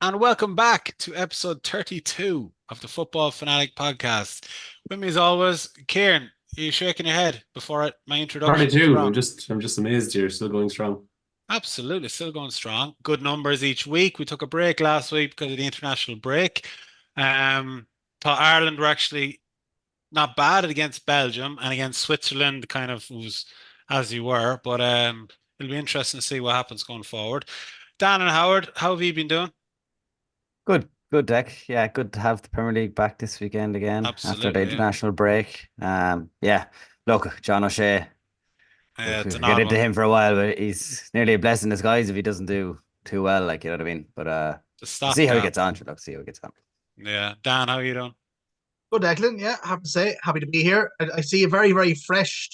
and welcome back to episode 32 of the Football Fanatic podcast. With me, as always, Kieran. Are you shaking your head before my introduction was 32. wrong? I'm just amazed you're still going strong. Absolutely, still going strong. Good numbers each week. We took a break last week because of the international break. Um, Thought Ireland were actually not bad against Belgium and against Switzerland, kind of was as you were. But it'll be interesting to see what happens going forward. Dan and Howard, how have you been doing? Good deck. Yeah, good to have the Premier League back this weekend again after the Absolutely, yeah. international break. Yeah. Look, John O'Shea, we It's could an get odd into one. him for a while, but he's nearly a blessing in disguise if he doesn't do too well, like you know what I mean. But The we'll see how he stopgap. gets on. Sure, look, see how he gets on. Yeah. Dan, how are you doing? Good, Declan. Yeah, I have to say, happy to be here. I see a very fresh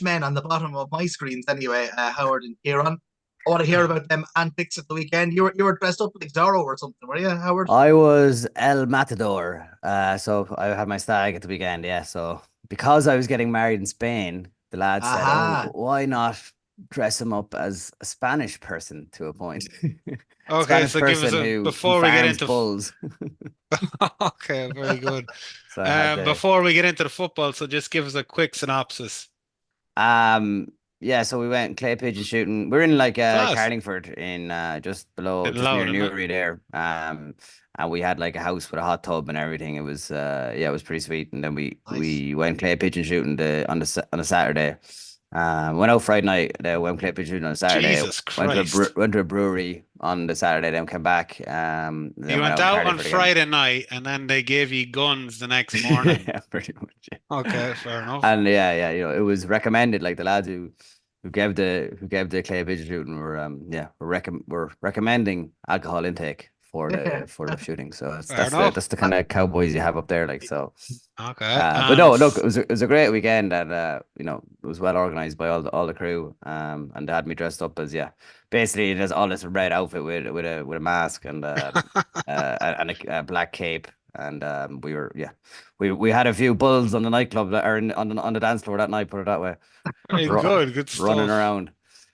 men on the bottom of my screens. Anyway, Howard and Kieran. I want to hear about them antics at the weekend. You were dressed up like Zorro or something, were you, Howard? I was El Matador, so I had my stag at the weekend. Yeah, so because I was getting married in Spain, the lads said, "Oh, Aha. why not dress him up as a Spanish person to a point, Okay, Spanish so give us person a who before we get farms into bulls." okay, very good. So I had to. Before we get into the football, so just give us a quick synopsis. Um, yeah, so we went clay pigeon shooting. We're in like Class. Carlingford in just below, Bit just near loud, isn't it? Newry there. And we had like a house with a hot tub and everything. It was yeah, it was pretty sweet. And then we Nice. we went clay pigeon shooting on a Saturday. Went out Friday night. Went clay pigeon shooting on a Saturday. Jesus Christ. Went to a brewery on the Saturday. Then came back. You Then went went out in out on Carlingford again. Friday night and then they gave you guns the next morning. Yeah, pretty much. Yeah. Okay, fair enough. And yeah, it was recommended. Like the lads who gave the clay pigeon shooting were recommending alcohol intake for the shooting. So that's Fair that's the enough. that's the kind of cowboys you have up there. Like so. Okay. But no, look, it was a great weekend, and it was well organized by all the crew. And they had me dressed up as basically there's all this red outfit with a mask and a black cape. And we had a few bulls on the nightclub on the dance floor that night. Put it that way, Very Ru- good running stuff. around.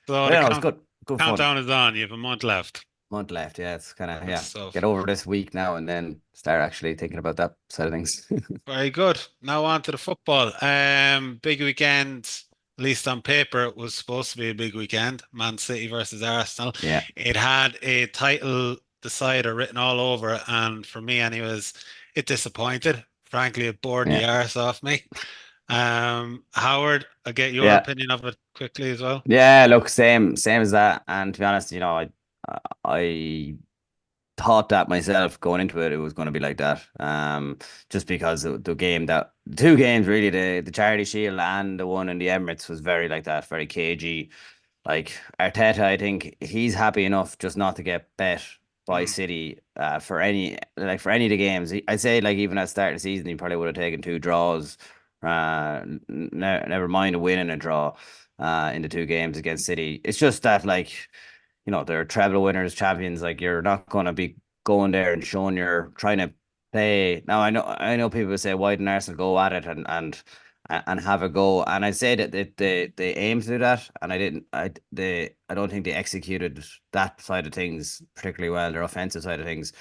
So But the yeah, no, it was good fun. countdown is on. You have a month left. Month left. Yeah, it's kind of Good stuff. get over this week now and then start actually thinking about that side of things. Very good. Now on to the football. Big weekend, at least on paper, it was supposed to be a big weekend. Man City versus Arsenal. Yeah, It had a title decider written all over it, and for me, anyways, it disappointed. Frankly, it bored yeah, the arse off me. Howard, I'll get your yeah. opinion of it quickly as well. Yeah, look, same as that. And to be honest, I thought that myself going into it, it was going to be like that. Just because the two games really, the Charity Shield and the one in the Emirates was very like that, very cagey. Like Arteta, I think he's happy enough just not to get bet by Mm. City for any of the games. I'd say like even at the start of the season, he probably would have taken two draws. Never mind a win and a draw in the two games against City. It's just that like they're treble winners, champions. Like you're not going to be going there and showing you're trying to play. Now I know people will say why didn't Arsenal go at it and have a go, and I say that they aim to do that, and I don't think they executed that side of things particularly well, their offensive side of things.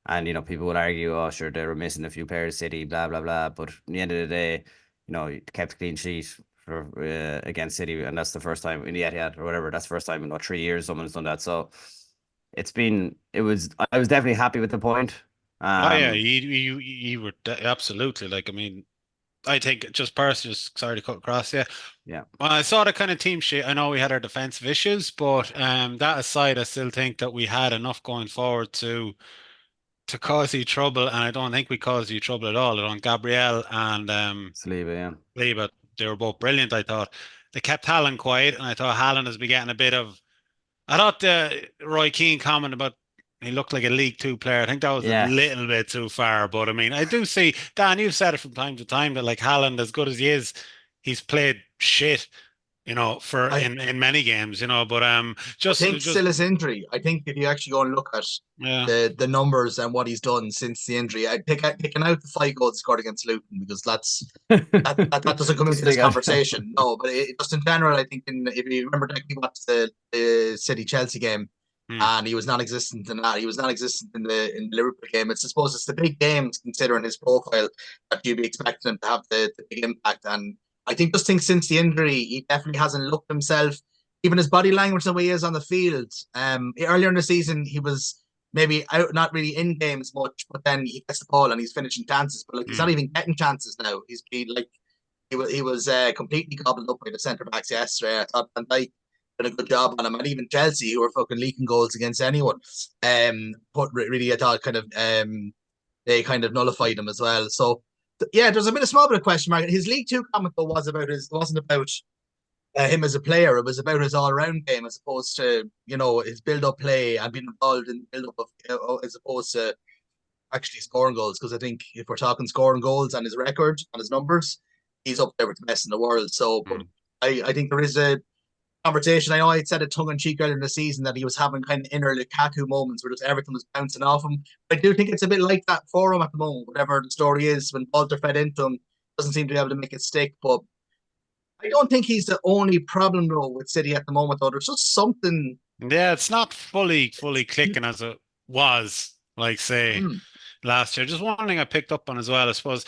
And people would argue, oh sure, they were missing a few players, City, blah blah blah. But at the end of the day, you kept a clean sheet for against City, and that's the first time in the Etihad or whatever. That's the first time in what 3 years someone's done that. So I was definitely happy with the point. Oh yeah, Um, you were absolutely like I mean, I think just personally, just sorry to cut across. Yeah, yeah, well, I saw the kind of team sheet. I know we had our defensive issues, but that aside, I still think that we had enough going forward to cause you trouble, and I don't think we caused you trouble at all. On Gabriel and Saliba, yeah, Lee, but they were both brilliant. I thought they kept Haaland quiet, and I thought Haaland has been getting a bit of. I thought the Roy Keane comment about he looked like a League Two player. I think that was a yeah, little bit too far, but I mean, I do see Dan. You've said it from time to time that like Haaland, as good as he is, he's played shit. For I in many games. But I just think just still his injury. I think if you actually go and look at yeah. the numbers and what he's done since the injury, I'd picking out the 5 goals he scored against Luton because that doesn't come into this stick out. conversation. No, but just in general, I think if you remember, we watched the City Chelsea game. and he was non-existent in that. He was non-existent in the Liverpool game. I suppose it's the big games, considering his profile, that you'd be expecting him to have the big impact. And I think since the injury, he definitely hasn't looked himself. Even his body language, the way he is on the field. Earlier in the season, he was maybe out, not really in games much, but then he gets the ball and he's finishing chances. But like he's not even getting chances now. He's been like he was completely gobbled up by the centre backs yesterday. I thought Van Dijk did a good job on him, and even Chelsea, who were fucking leaking goals against anyone, but really I thought they kind of nullified him as well. So yeah, there's a small bit of question mark. His League Two comment though wasn't about him as a player. It was about his all-round game, as opposed to his build-up play and being involved in the build-up of, as opposed to actually scoring goals. Because I think if we're talking scoring goals and his record and his numbers, he's up there with the best in the world. So, but I think there is a conversation. I know I said it tongue in cheek earlier in the season that he was having kind of inner Lukaku moments where just everything was bouncing off him. But I do think it's a bit like that for him at the moment. Whatever the story is, when Walter fed into him, doesn't seem to be able to make it stick. But I don't think he's the only problem though with City at the moment. Though there's just something. Yeah, it's not fully clicking as it was, like say last year. Just one thing I picked up on as well, I suppose,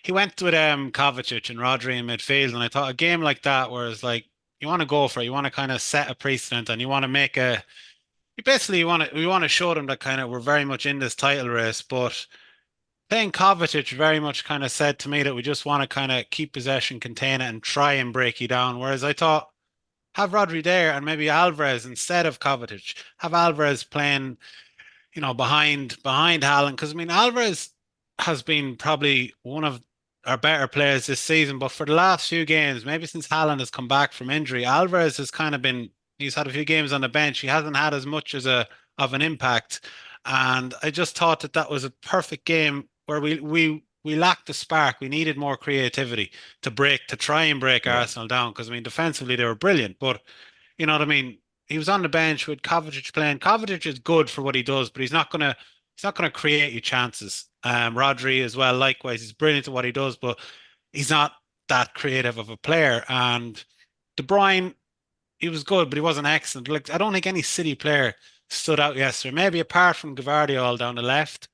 he went with Kovacic and Rodri in midfield, and I thought a game like that, where it's like you want to go for it, you want to kind of set a precedent, and you want to make we want to show them that kind of we're very much in this title race, but playing Kovacic very much kind of said to me that we just want to kind of keep possession, contain it, and try and break you down. Whereas I thought, have Rodri there and maybe Alvarez instead of Kovacic. Have Alvarez playing, behind Haaland. Because I mean, Alvarez has been probably one of our better players this season, but for the last few games, maybe since Haaland has come back from injury, Alvarez has kind of he's had a few games on the bench. He hasn't had as much of an impact. And I just thought that was a perfect game where we lacked the spark. We needed more creativity to try and break Arsenal down. Because I mean, defensively they were brilliant, but you know what I mean. He was on the bench with Kovacic playing. Kovacic is good for what he does, but he's not gonna create you chances. Rodri as well, likewise, he's brilliant at what he does, but he's not that creative of a player. And De Bruyne, he was good, but he wasn't excellent. Like I don't think any City player stood out yesterday. Maybe apart from Gvardiol down the left.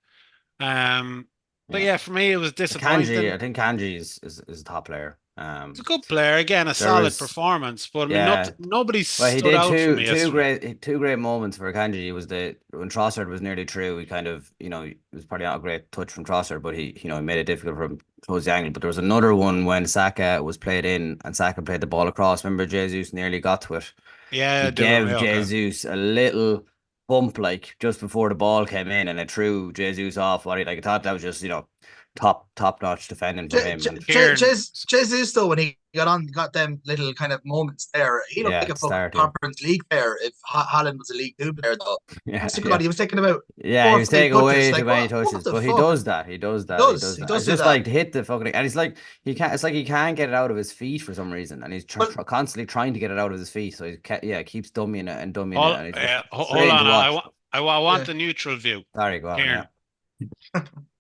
But yeah, for me, it was disappointing. I think Kanji is a top player. It's a good player. Again, a solid performance. But I mean, nobody stood out for me yesterday. Two great moments for Kanji. Was when Trossard was nearly through, he kind of, it was probably not a great touch from Trossard, but he made it difficult for him to close the angle. But there was another one when Saka was played in and Saka played the ball across. Remember, Jesus nearly got to it. Yeah, he gave Jesus a little bump just before the ball came in, and it threw Jesus off. I thought that was just top notch defending for him. Jesus though, when he got them little kind of moments there, he looked like a Conference League player. If Haaland was a League Two player though, God, he was taking about he was taking away too many touches, but he does that. He does that. It's just like to hit the fucking, and it's like he can't. It's like he can't get it out of his feet for some reason, and he's constantly trying to get it out of his feet. So he keeps dummying it and dummying it. Hold on, I want the neutral view. Sorry, go on. Yeah.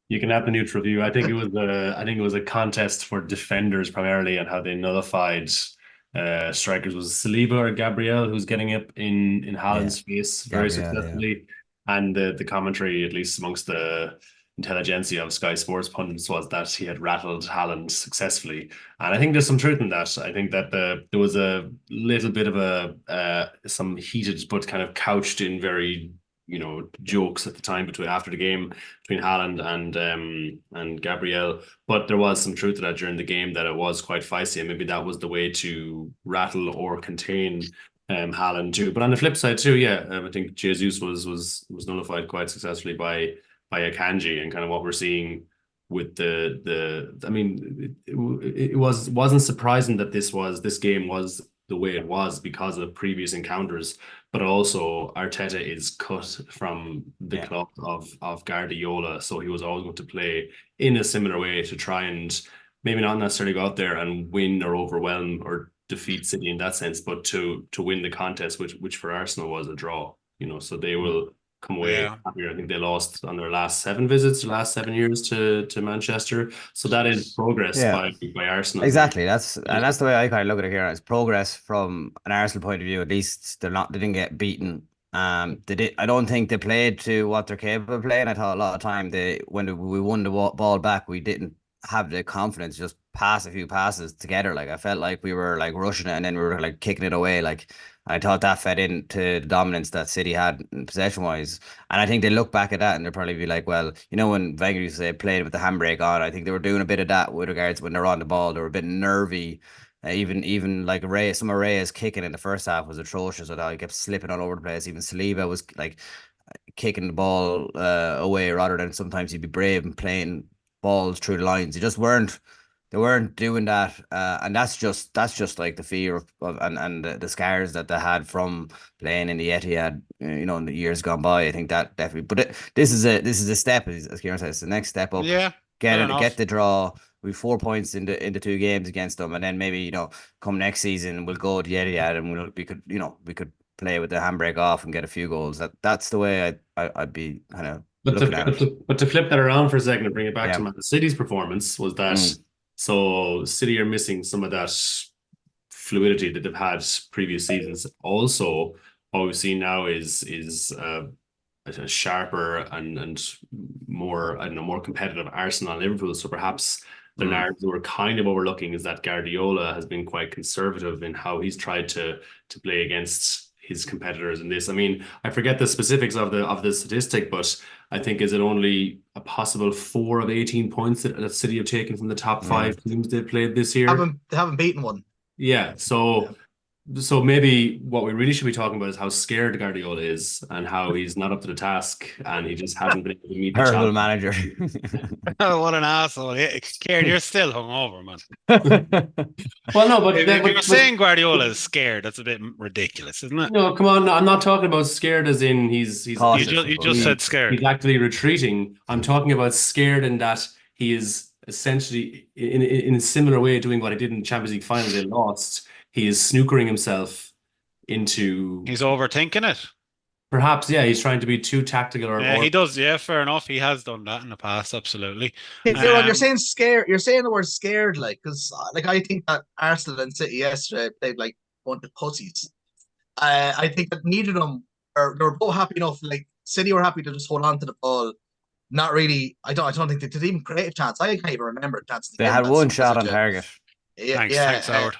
You can have the neutral view. I think it was a contest for defenders primarily, and how they nullified strikers. Was Saliba or Gabriel who's getting up in Haaland's face very successfully, and the commentary, at least amongst the intelligentsia of Sky Sports pundits, was that he had rattled Haaland successfully, and I think there's some truth in that. I think that there was a little bit of some heated but kind of couched in very jokes at the time after the game between Haaland and Gabriel, but there was some truth to that during the game, that it was quite feisty, and maybe that was the way to rattle or contain Haaland too. But on the flip side too, I think Jesus was nullified quite successfully by Akanji, and kind of what we're seeing with I mean, it wasn't surprising that this game was the way it was because of previous encounters, but also Arteta is cut from the club of Guardiola, so he was always going to play in a similar way to try and maybe not necessarily go out there and win or overwhelm or defeat City in that sense, but to win the contest, which for Arsenal was a draw. So they will come away happier. I think they lost on their last 7 years to Manchester. So that is progress by Arsenal. Exactly. That's the way I kind of look at it here. It's progress from an Arsenal point of view. At least they didn't get beaten I don't think they played to what they're capable of playing. I thought a lot of time when we won the ball back, we didn't have the confidence just pass a few passes together. Like I felt like we were like rushing it and then we were like kicking it away. Like I thought that fed into the dominance that City had possession wise. And I think they look back at that and they'll probably be like, well, when Wenger used to say played with the handbrake on, I think they were doing a bit of that with regards when they're on the ball. They were a bit nervy. Even like some of Ray's kicking in the first half was atrocious. I thought he kept slipping all over the place. Even Saliba was like kicking the ball away rather than sometimes he'd be brave and playing balls through the lines. They weren't doing that, and that's just like the fear of and the scars that they had from playing in the Etihad, in the years gone by. I think that definitely. But this is a step, as Kieran says, the next step up. Yeah, Get the draw. We've 4 points in the 2 games against them, and then maybe come next season we'll go to the Etihad and we could play with the handbrake off and get a few goals. That's the way I'd be kind of looking at it. But to flip that around for a second and bring it back to Man City's performance was that Mm. so City are missing some of that fluidity that they've had previous seasons. Also, what we've seen now is a sharper and more, I don't know, more competitive Arsenal and Liverpool. So perhaps the narrative we're kind of overlooking is that Guardiola has been quite conservative in how he's tried to play against his competitors in this. I mean, I forget the specifics of the statistic, but I think is it only a possible 4 of 18 points that City have taken from the top 5 teams they've played this year. They haven't beaten one. Yeah, so maybe what we really should be talking about is how scared Guardiola is and how he's not up to the task and he just hasn't been able to meet the Terrible challenge. manager. What an asshole. Scared, you're still hungover, man. Well, no, but If you're saying Guardiola is scared, that's a bit ridiculous, isn't it? no, come on. No, I'm not talking about scared as in he's Cautious. You just said scared. he's actively retreating. I'm talking about scared in that he is essentially in a similar way doing what he did in the Champions League final. They lost. He is snookering himself into He's overthinking it. perhaps, yeah, he's trying to be too tactical Yeah, he does. Yeah, fair enough. He has done that in the past, absolutely. You're saying scared. You're saying the word scared, because I think that Arsenal and City yesterday played like a bunch of pussies. I think that neither of them they were both happy enough. Like City were happy to just hold on to the ball. Not really. I don't think they did even create a chance. I can't even remember a chance. They had one shot on target. Thanks, Howard.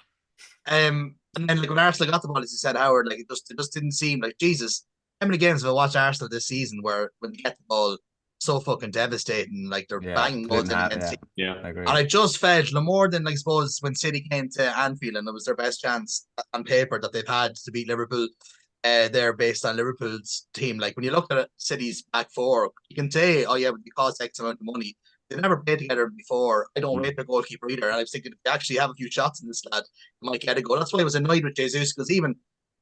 And then like when Arsenal got the ball, as you said, Howard, like it just didn't seem like Jesus. How many games have I watched Arsenal this season where when they get the ball, so fucking devastating, like they're banging goals in against yeah, I agree. and I just felt no more than I suppose when City came to Anfield and it was their best chance on paper that they've had to beat Liverpool. They're based on Liverpool's team. Like when you look at City's back four, you can say, "Oh yeah, but it costs X amount of money." They've never played together before. I don't rate their goalkeeper either. And I was thinking, if they actually have a few shots in this lad, he might get a goal. That's why I was annoyed with Jesus because even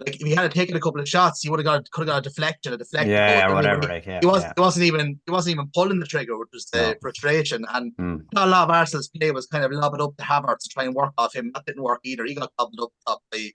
like if he had taken a couple of shots, he could have got a deflection, Yeah, goal. whatever. He wasn't even pulling the trigger, which was the frustration. And not a lot of Arsenal's play was kind of lob it up to Havertz to try and work off him. That didn't work either. He got gobbled up top by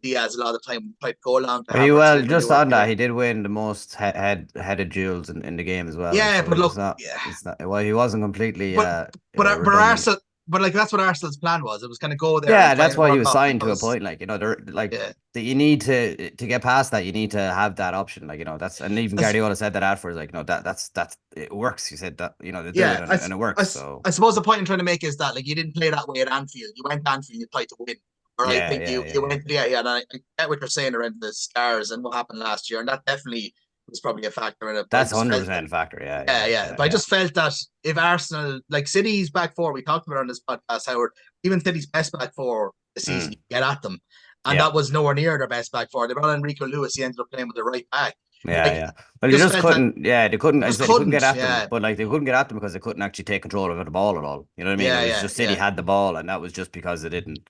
Diaz a lot of the time. Tried to go along to Havertz. Well, just on that, he did win the most headed duels in the game as well. Yeah, so but look, it's not. Well, he wasn't completely. But Arsenal. But like that's what Arsenal's plan was. It was going to go there. Yeah, that's why he was signed to a point. Like that you need to get past that. You need to have that option. Like that's and even Guardiola said that afterwards. Like that's it works. He said that they do it and it works. So I suppose the point I'm trying to make is that like you didn't play that way at Anfield. You went to Anfield. You tried to win. Or I think you went and I get what you're saying around the scars and what happened last year, and that definitely was probably a factor in it. That's 100% a factor. Yeah. But I just felt that if Arsenal, like City's back four, we talked about on this podcast, Howard, even City's best back four this season, you get at them. And that was nowhere near their best back four. They brought Enrico Lewis, he ended up playing with the right back. But they just couldn't. They couldn't get at them. But like they couldn't get at them because they couldn't actually take control of the ball at all. You know what I mean? It was just City had the ball, and that was just because they didn't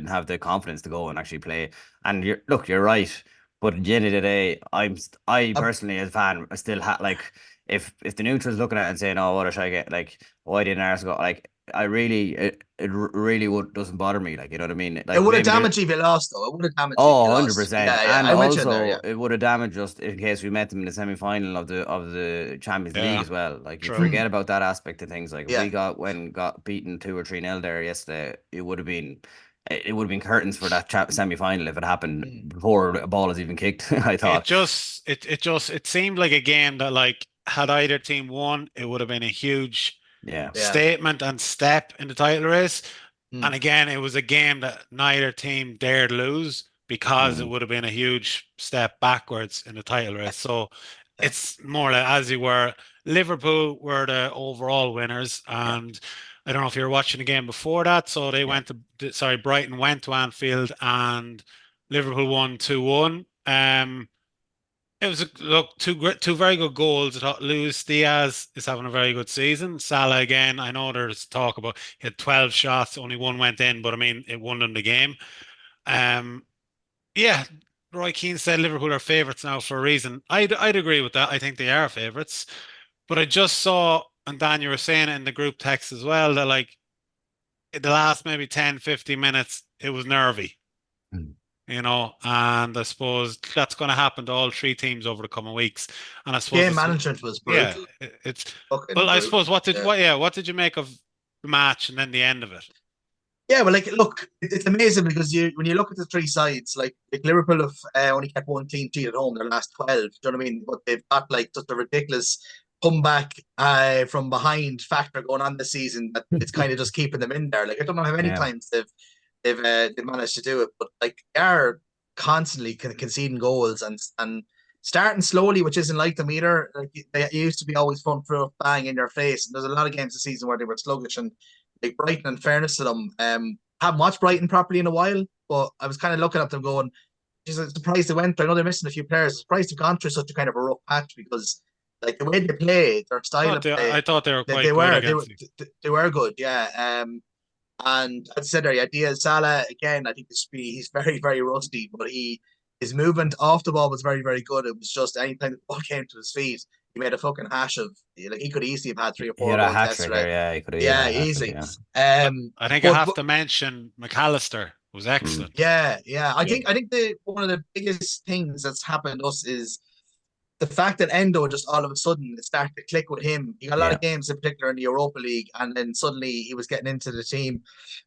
have the confidence to go and actually play. And you're right. But at the end of the day, I personally as a fan, I still if the neutrals looking at it and saying, "Oh, what should I get?" Like, why didn't Arsenal go? Like, it really doesn't bother me. Like, you know what I mean? Like, it would have damaged if you lost, though. It would have damaged. 100%. And also, it would have damaged us in case we met them in the semi-final of the Champions League as well. Like, you forget about that aspect of things. Like, if we got beaten 2 or 3-0 there yesterday, it would have been it would have been curtains for that semi-final if it happened Mm. before a ball is even kicked. I It thought. just it seemed like a game that like had either team won, it would have been a huge Yeah. Yeah. statement and step in the title race. Mm. And again, it was a game that neither team dared lose because it Mm. would have been a huge step backwards in the title race. So Yeah. it's more like as you were, Liverpool were the overall winners. Yeah. And I don't know if you were watching the game before that. So they Yeah. went to, sorry, Brighton went to Anfield and Liverpool won 2-1. It was look two very good goals. I thought Luis Diaz is having a very good season. Salah again. I know there's talk about he had 12 shots, only one went in, but I mean it won them the game. Um, yeah, Roy Keane said Liverpool are favourites now for a reason. I'd agree with that. I think they are favourites, but I just saw, and Dan, you were saying it in the group text as well, that like in the last maybe 10, 15 minutes, it was nervy. Mm. And I suppose that's going to happen to all three teams over the coming weeks. And I suppose Game management was yeah, brutal. it's Fucking well, I brutal. suppose Yeah. what did you make of the match and then the end of it? Yeah, well, like, look, it's amazing because when you look at the three sides, like Liverpool have only kept one team cheat at home their last 12. Do you know what I mean? But they've got like just a ridiculous comeback from behind factor going on this season that it's kind of just keeping them in there. Like, I don't know how many Yeah. times they've managed to do it, but like they are constantly conceding goals and starting slowly, which isn't like them either. Like they used to be always front foot bang in your face, and there's a lot of games this season where they were sluggish and like Brighton. In fairness to them, haven't watched Brighton properly in a while, but I was kind of looking at them going, "Geez, I'm surprised they went through. I know they're missing a few players. Surprised they've gone through such a kind of a rough patch because." Like the way they play, their style of play, I thought they were they quite good were they were against you. they were good, yeah. And as I said there, Diaz Salah again. I think he's very very rusty, but his movement off the ball was very very good. It was just anytime the ball came to his feet, he made a fucking hash of. Like he could easily have had three or He four had a goals hat trick yesterday. there. Yeah, he could have Yeah, had a hat trick. easily. Yeah. I think I But, have to mention McAllister was Mm. excellent. yeah. I Yeah. think the one of the biggest things that's happened to us is the fact that Endo just all of a sudden it started to click with him. He got a lot Yeah. of games in particular in the Europa League, and then suddenly he was getting into the team.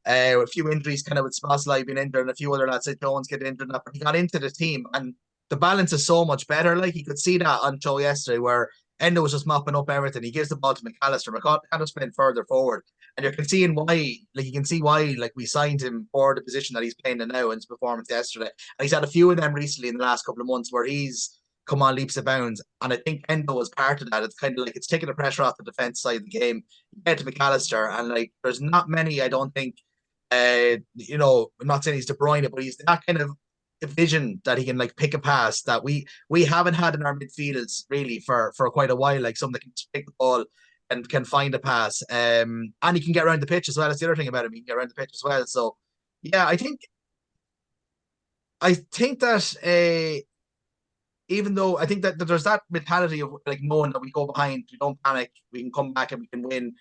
A few injuries, kind of with Szoboszlai being injured, and a few other lads like Jones getting injured. But he got into the team, and the balance is so much better. Like you could see that on show yesterday, where Endo was just mopping up everything. He gives the ball to McAllister. McAllister's playing further forward, and you can see why. Like you can see why. Like we signed him for the position that he's playing in now in his performance yesterday. And he's had a few of them recently in the last couple of months where he's come on leaps and bounds. And I think Endo was part of that. It's kind of like it's taking the pressure off the defense side of the game. You get to McAllister, and like there's not many, I don't think, I'm not saying he's De Bruyne, but he's that kind of vision that he can like pick a pass that we haven't had in our midfielders really for quite a while. Like someone that can pick the ball and can find a pass. And he can get around the pitch as well. That's the other thing about him. He can get around the pitch as well. So yeah, I think that even though I think that there's that mentality of like knowing that we go behind, we don't panic, we can come back and we can win.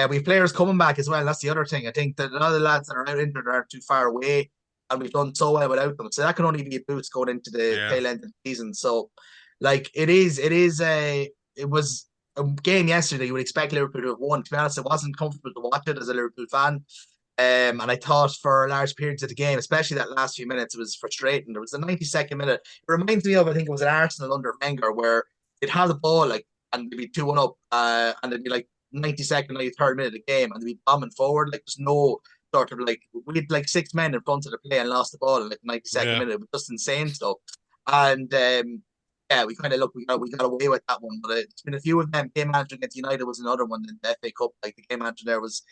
We have players coming back as well. That's the other thing. I think that a lot of the lads that are out injured aren't too far away, and we've done so well without them. So that can only be a boost going into the Yeah. tail end of the season. So, like it was a game yesterday. You would expect Liverpool to have won. To be honest, it wasn't comfortable to watch it as a Liverpool fan. And I thought for large periods of the game, especially that last few minutes, it was frustrating. There was a 92nd minute. It reminds me of, I think it was an Arsenal under Wenger, where they'd have the ball like and they'd be 2-1 up, and it'd be like 92nd, 93rd minute of the game, and they'd be bombing forward. Like there's no sort of like we had like six men in front of the play and lost the ball in like 92nd Yeah. minute. It was just insane stuff. And yeah, we kind of we got away with that one, but it's been a few of them. Game manager against United was another one in the FA Cup. Like the game manager there was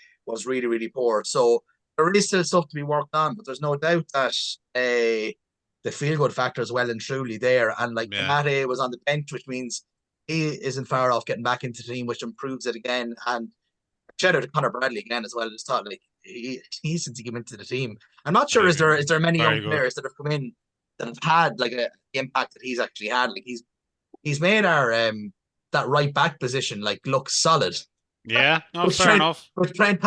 really really poor. So there is still stuff to be worked on, but there's no doubt that the feel good factor is well and truly there. And like Yeah. Mate was on the bench, which means he isn't far off getting back into the team, which improves it again. And shout out to Connor Bradley again as well. I just thought like he since he came into the team. I'm not sure Very is there many very young good. players that have come in that have had like a impact that he's actually had. Like he's made our that right back position like look solid. Yeah, no, With fair Trent, enough. with Trent,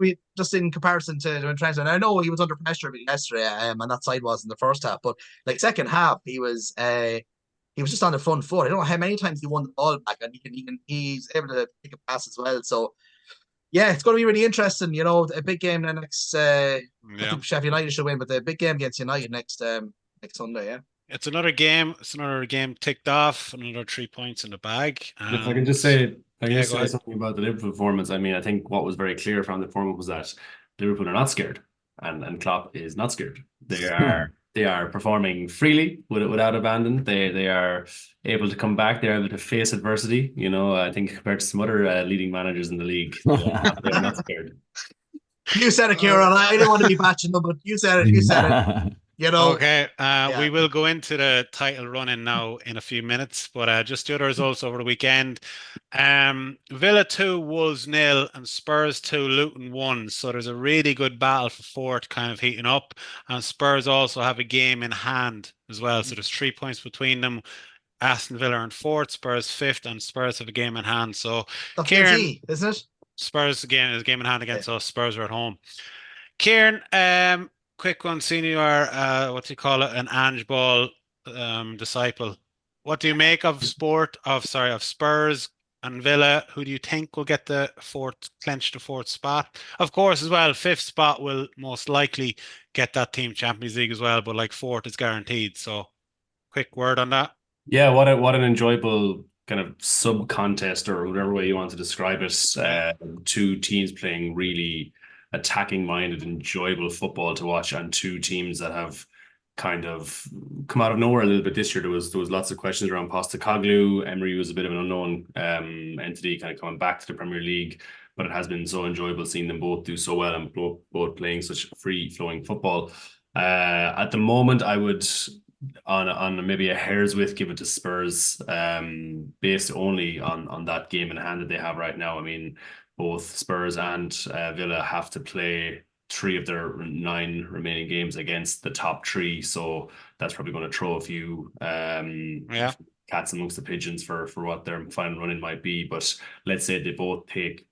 we just in comparison to when Trent, and I know he was under pressure a bit yesterday, and that side was in the first half, but like second half, he was just on the front foot. I don't know how many times he won the ball back, and he's able to pick a pass as well. So Yeah, it's going to be really interesting. You know, a big game next. I Yeah. think Sheffield United should win, but the big game against United next Sunday. Yeah. It's another game. It's another game ticked off. Another 3 points in the bag. If I can just say, if I can Yeah, just go say ahead. something about the Liverpool performance. I mean, I think what was very clear from the performance was that Liverpool are not scared, and Klopp is not scared. They are performing freely without abandon. They are able to come back. They're able to face adversity. You know, I think compared to some other leading managers in the league, they're not scared. You said it, Kieran. I didn't want to be batching them, but you said it. You said it. You know. Okay, Yeah. we will go into the title running now in a few minutes, but just the other results over the weekend. Villa 2, Wolves 0, and Spurs 2, Luton 1. So there's a really good battle for fourth kind of heating up. And Spurs also have a game in hand as well. So there's 3 points between them. Aston Villa in fourth, Spurs fifth, and Spurs have a game in hand. So That's the Kieran, key, isn't it? Spurs again is a game in hand against us. Spurs are at home. Kieran, quick one. Seeing you are, what do you call it, an Ange Ball disciple. What do you make of Spurs and Villa? Who do you think will get clench the fourth spot? Of course, as well, fifth spot will most likely get that team Champions League as well, but like fourth is guaranteed. So, quick word on that. Yeah, what an enjoyable kind of sub contest or whatever way you want to describe it. Two teams playing really attacking minded, enjoyable football to watch, and two teams that have kind of come out of nowhere a little bit this year. There was lots of questions around Postecoglou. Emery was a bit of an unknown entity kind of coming back to the Premier League, but it has been so enjoyable seeing them both do so well and both playing such free flowing football. At the moment, I would on maybe a hair's width give it to Spurs, based only on that game in hand that they have right now. I mean, both Spurs and Villa have to play 3 of their 9 remaining games against the top 3, so that's probably going to throw a few cats amongst the pigeons for what their final run-in might be. But let's say they both take,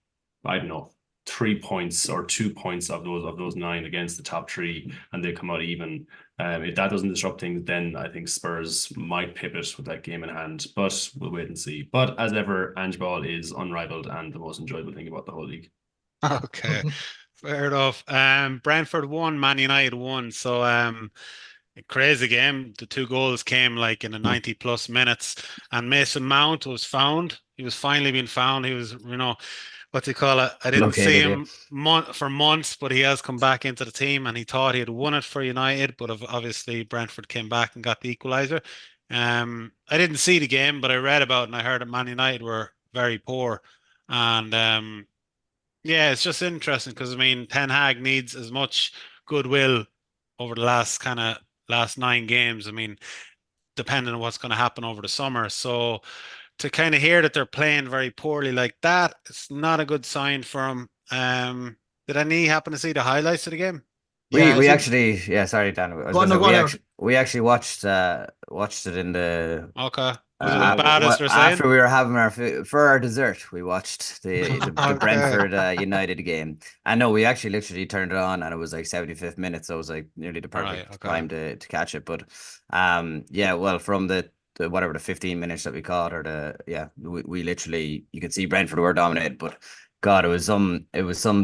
I don't know, 3 points or 2 points of those 9 against the top 3, and they come out even. If that doesn't disrupt things, then I think Spurs might pivot with that game in hand, but we'll wait and see. But as ever, Ange Ball is unrivaled and the most enjoyable thing about the whole league. Okay, fair enough. Brentford 1, Man United 1. So a crazy game. The 2 goals came like in the 90 plus minutes, and Mason Mount was found. He was finally being found. He was, what do you call it? I didn't see him for months, but he has come back into the team, and he thought he had won it for United, but obviously Brentford came back and got the equaliser. I didn't see the game, but I read about it and I heard that Man United were very poor. And yeah, it's just interesting because I mean, Ten Hag needs as much goodwill over the last 9 games. I mean, depending on what's going to happen over the summer. So to kind of hear that they're playing very poorly like that, it's not a good sign for them. Did any happen to see the highlights of the game? We actually, sorry, Dan. We actually watched it in the Okay. Was it as bad as they're saying? After we were having for our dessert, we watched the Brentford United game. And no, we actually literally turned it on, and it was like 75th minute, so it was like nearly the perfect time to catch it. But well, from the whatever the 15 minutes that we caught, or we literally, you could see Brentford were dominated, but God, it was some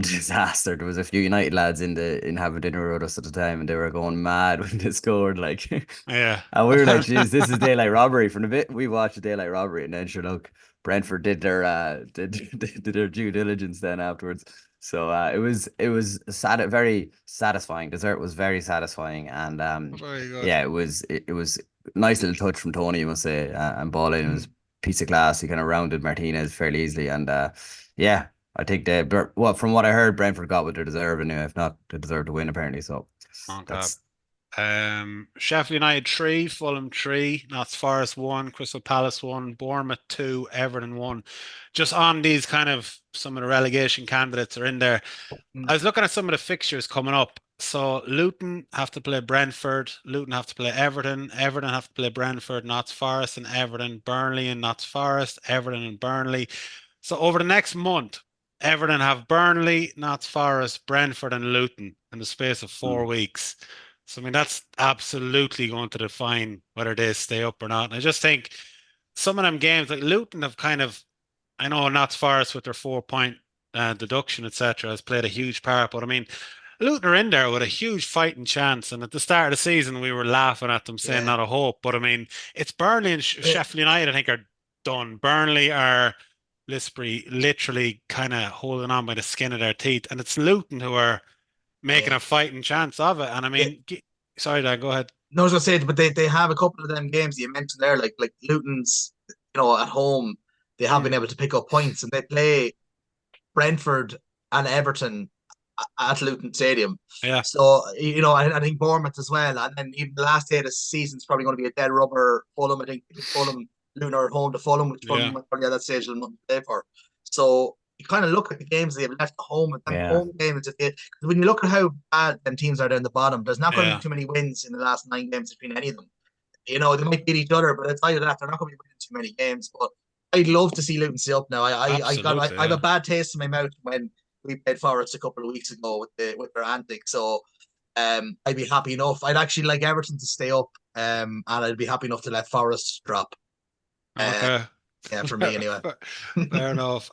disaster. There was a few United lads in having dinner with us at the time, and they were going mad when they scored. Like, yeah, and we were like, "Geez, this is daylight robbery." From the bit we watched daylight robbery, and then sure, look, Brentford did their due diligence then afterwards. So it was sad, very satisfying. Dessert was very satisfying, and very good. Yeah, it was nice little touch from Tony, you must say, and ball in was piece of glass. He kind of rounded Martinez fairly easily, and yeah. I think from what I heard, Brentford got what they deserve, and if not, they deserve to win apparently. So that's Sheffield United 3, Fulham 3, Notts Forest 1, Crystal Palace 1, Bournemouth 2, Everton 1. Just on these kind of some of the relegation candidates are in there. I was looking at some of the fixtures coming up. So Luton have to play Brentford, Luton have to play Everton, Everton have to play Brentford, Notts Forest and Everton, Burnley and Notts Forest, Everton and Burnley. So over the next month, Everton have Burnley, Notts Forest, Brentford and Luton in the space of 4 weeks. So, I mean, that's absolutely going to define whether they stay up or not. And I just think some of them games, like Luton have I know Notts Forest with their 4-point deduction, etc., has played a huge part. But I mean, Luton are in there with a huge fighting chance, and at the start of the season, we were laughing at them saying Yeah. not a hope. But I mean, it's Burnley and Sheffield United, I think, are done. Burnley are literally kind of holding on by the skin of their teeth, and it's Luton who are making Yeah. a fighting chance of it. And I mean, sorry, Dan, go ahead. No, I was gonna say, but they have a couple of them games that you mentioned there, like Luton's, at home, they have been able to pick up points, and they play Brentford and Everton at Luton Stadium. Yeah. So, I think Bournemouth as well. And then even the last day of the season is probably going to be a dead rubber. Fulham, I think Luton are at home to Fulham, which Fulham probably at that stage will not play for. So you kind of look at the games they've left at home, and then home games. When you look at how bad them teams are down the bottom, there's not going to be too many wins in the last 9 games between any of them. They might beat each other, but outside of that, they're not going to be winning too many games. But I'd love to see Luton stay up now. I have a bad taste in my mouth when we played Forest a couple of weeks ago with their antics. So I'd be happy enough. I'd actually like Everton to stay up, and I'd be happy enough to let Forest drop. Okay. Yeah, for me anyway. Fair enough.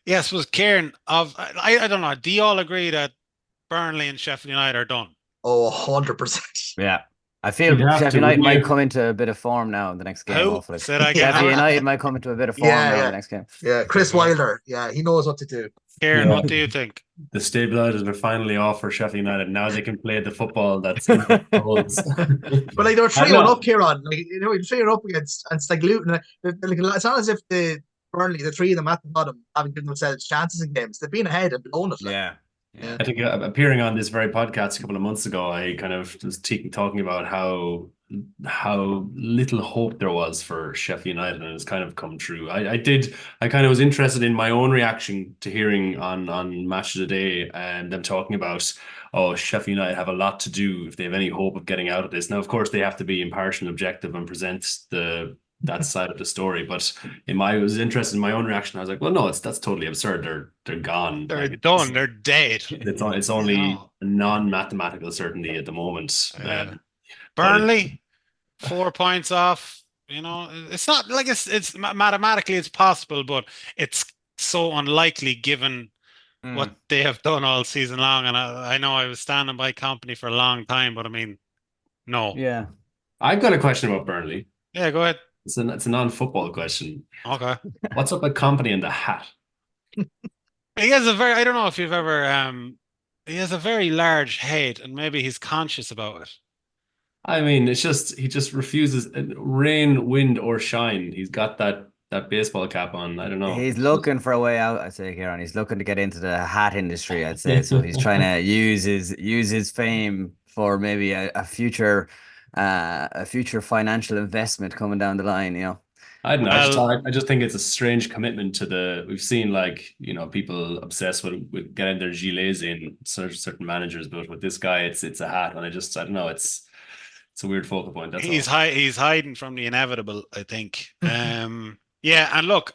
Yes, was Kieran I don't know. Do you all agree that Burnley and Sheffield United are done? Oh, 100%. Yeah. I feel Sheffield United might come into a bit of form now in the next game, hopefully. Sheffield United might come into a bit of form now in the next game. Yeah, Chris Wilder. Yeah, he knows what to do. Kieran, what do you think? The stabilizers are finitally off for Sheffield United. Now they can play the football that's in the goals. But like, they're 3-1 up, Kieran. Like, you're 3-1 up against, and it's like Luton. It's not as if the Burnley, the three of them at the bottom, haven't given themselves chances in games. They've been ahead and blown it. Yeah. I think appearing on this very podcast a couple of months ago, I kind of was talking about how little hope there was for Sheffield United, and it's kind of come true. I kind of was interested in my own reaction to hearing on Match of the Day and them talking about, Sheffield United have a lot to do if they have any hope of getting out of this. Now, of course, they have to be impartial and objective and present that side of the story. But I was interested in my own reaction. I was like, well, no, that's totally absurd. They're gone. They're done. They're dead. It's only non-mathematical certainty at the moment. Burnley, 4 points off. It's not like it's mathematically it's possible, but it's so unlikely given what they have done all season long. And I know I was standing by company for a long time, but I mean, no. Yeah. I've got a question about Burnley. Yeah, go ahead. It's a non-football question. Okay. What's up with company in the hat? He has I don't know if you've ever, he has a very large head, and maybe he's conscious about it. I mean, he just refuses rain, wind, or shine. He's got that baseball cap on. I don't know. He's looking for a way out, I'd say, Kieran. He's looking to get into the hat industry, I'd say. So he's trying to use his fame for maybe a future financial investment coming down the line, I don't know. I just think it's a strange commitment to we've seen people obsessed with getting their gilets in certain managers, but with this guy it's a hat, and I don't know, it's a weird focal point. That's he's hiding from the inevitable, I think. Yeah, and look,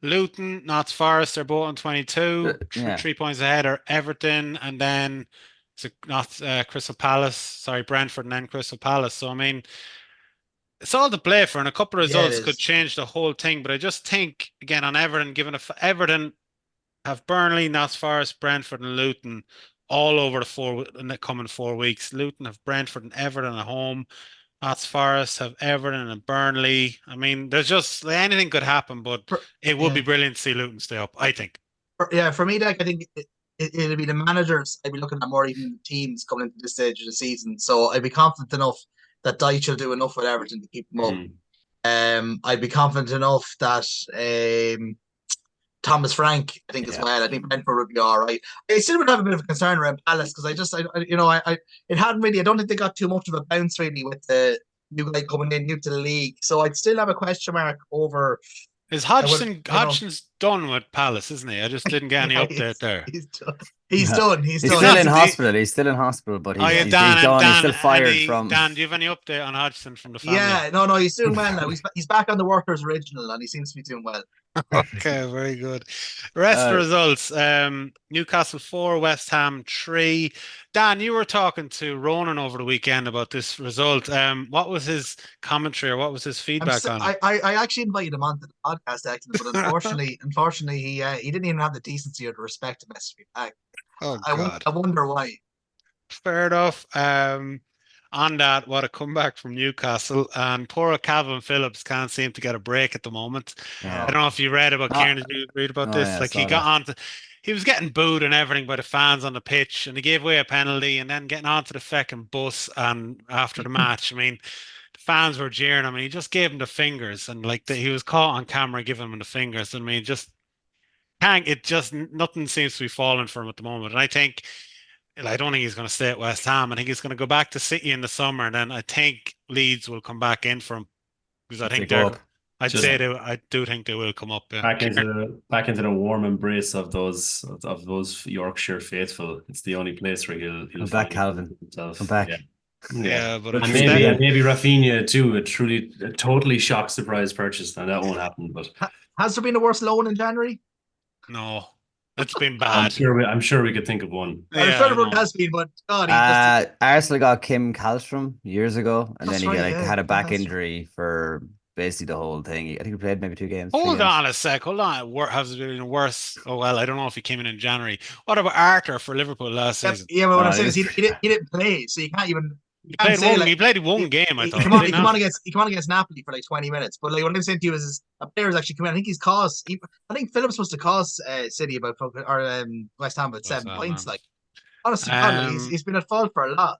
Luton, Notts Forest are both on 22, 3 points ahead are Everton, and then Crystal Palace, sorry, Brentford, and then Crystal Palace. So I mean, it's all to play for, and a couple of results could change the whole thing. But I just think, again, on Everton, Everton have Burnley, Notts Forest, Brentford, and Luton all over the coming 4 weeks. Luton have Brentford and Everton at home. Notts Forest have Everton and Burnley. I mean, there's just anything could happen, but it would be brilliant to see Luton stay up, I think. For me, I think it'll be the managers. I'd be looking at more even the teams coming into this stage of the season. So I'd be confident enough that Dyche will do enough with Everton to keep them up. I'd be confident enough that Thomas Frank, I think, as well. I think Brentford would be all right. I still would have a bit of a concern around Palace because it hadn't really. I don't think they got too much of a bounce really with the new guy coming in, new to the league. So I'd still have a question mark over. Is Hodgson's done with Palace, isn't he? I just didn't get any update there. He's done. He's still in hospital. He's still in hospital, but he's done. He's still fired from. Dan, do you have any update on Hodgson from the family? Yeah, no, he's doing well now. He's back on the Workers original, and he seems to be doing well. Okay, very good. Rest of the Uh, results. Newcastle 4, West Ham 3. Dan, you were talking to Ronan over the weekend about this result. What was his commentary or what was his feedback on it? I actually invited him onto the podcast actually, but unfortunately he didn't even have the decency or the respect to message me back. Oh God. I wonder why. Fair enough. On that, what a comeback from Newcastle. And poor Calvin Phillips can't seem to get a break at the moment. I yeah. don't know if you read about Kieran, Ah, did you read about oh this? yeah, I Like he saw got that. on to, he was getting booed and everything by the fans on the pitch, and he gave away a penalty and then getting onto the fecking bus and after the match. I mean, the fans were jeering him and he just gave him the fingers and he was caught on camera giving him the fingers. I mean, just can't it just nothing seems to be falling for him at the moment. And I don't think he's going to stay at West Ham. I think he's going to go back to City in the summer, and then I think Leeds will come back in for him because I If they think go they're. up. I'd Just say I do think they will come up. Yeah. back into the warm embrace of those Yorkshire faithful. It's the only place where he'll Come back, find Calvin. himself. Come back. Yeah. Yeah. Yeah, but We'll And it's treat you that. good. maybe Rafinha too, a totally shock surprise purchase, and that won't happen. But Has there been a worse loan in January? No, it's been bad. I'm sure we could think of one. I'm Yeah, sure I there know. has been, but God, he just Arsenal got Kim Kallstrom years ago, and then that's he right, like yeah. had a back That's right. injury for basically the whole thing. I think he played maybe 2 games, three Hold games. on a sec. Hold on. Has it been worse? Oh well, I don't know if he came in January. What about Arthur for Liverpool last Yeah, season? yeah, but what I'm Oh, he saying is was. he didn't play, so you He can't played say one. like He played one game. I thought. come Did on he he come not? on against he come on against Napoli for like 20 minutes. But like what I'm saying to you is a player's actually come in. I think I think Phillips was to cost City about West Ham about West 7 points. Ham, Like honestly, God, like, man. he's been at fault for a lot.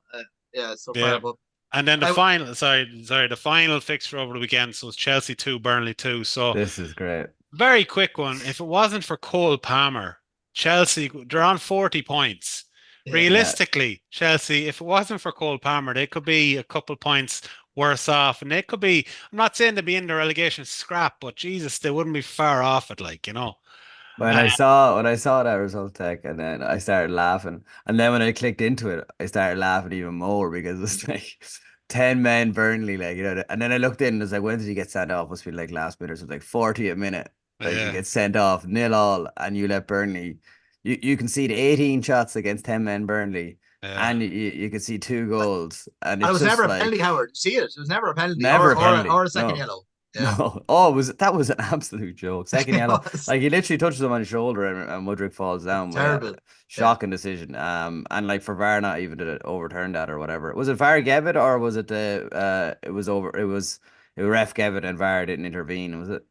Yeah, so far. Yeah. But And then the I, final, sorry, the final fixture over the weekend. So it's Chelsea 2, Burnley 2. So This is great. very quick one. If it wasn't for Cole Palmer, Chelsea, they're on 40 points. yeah, Yeah, Realistically, Chelsea, if it wasn't for Cole Palmer, they could be a couple points worse off. And they could be, I'm not saying they'd be in the relegation scrap, but Jesus, they wouldn't be far off it, when Uh, I saw that result tech, and then I started laughing, and then when I clicked into it, I started laughing even more because it's like 10 men Burnley, like and then I looked in and it was like, when did he get sent off? Must be like last minute, so it was like 40 a minute. Like he yeah, gets sent off 0-0, and you let Burnley. You can see the 18 shots against 10 men Burnley, yeah. and you can see 2 goals, and and it it's was never just a penalty. like Howard, see it? It was never a penalty, never a or penalty. a second No. yellow. Yeah, No, oh, that was an absolute joke. Second it yellow, was like he literally touches him on the shoulder, and Mudryk falls down with a terrible. Yeah. shocking decision. And like for VAR not even to overturn that or whatever. Was it VAR gave it, or was it the it was over? It was ref gave it and VAR didn't intervene. Was it?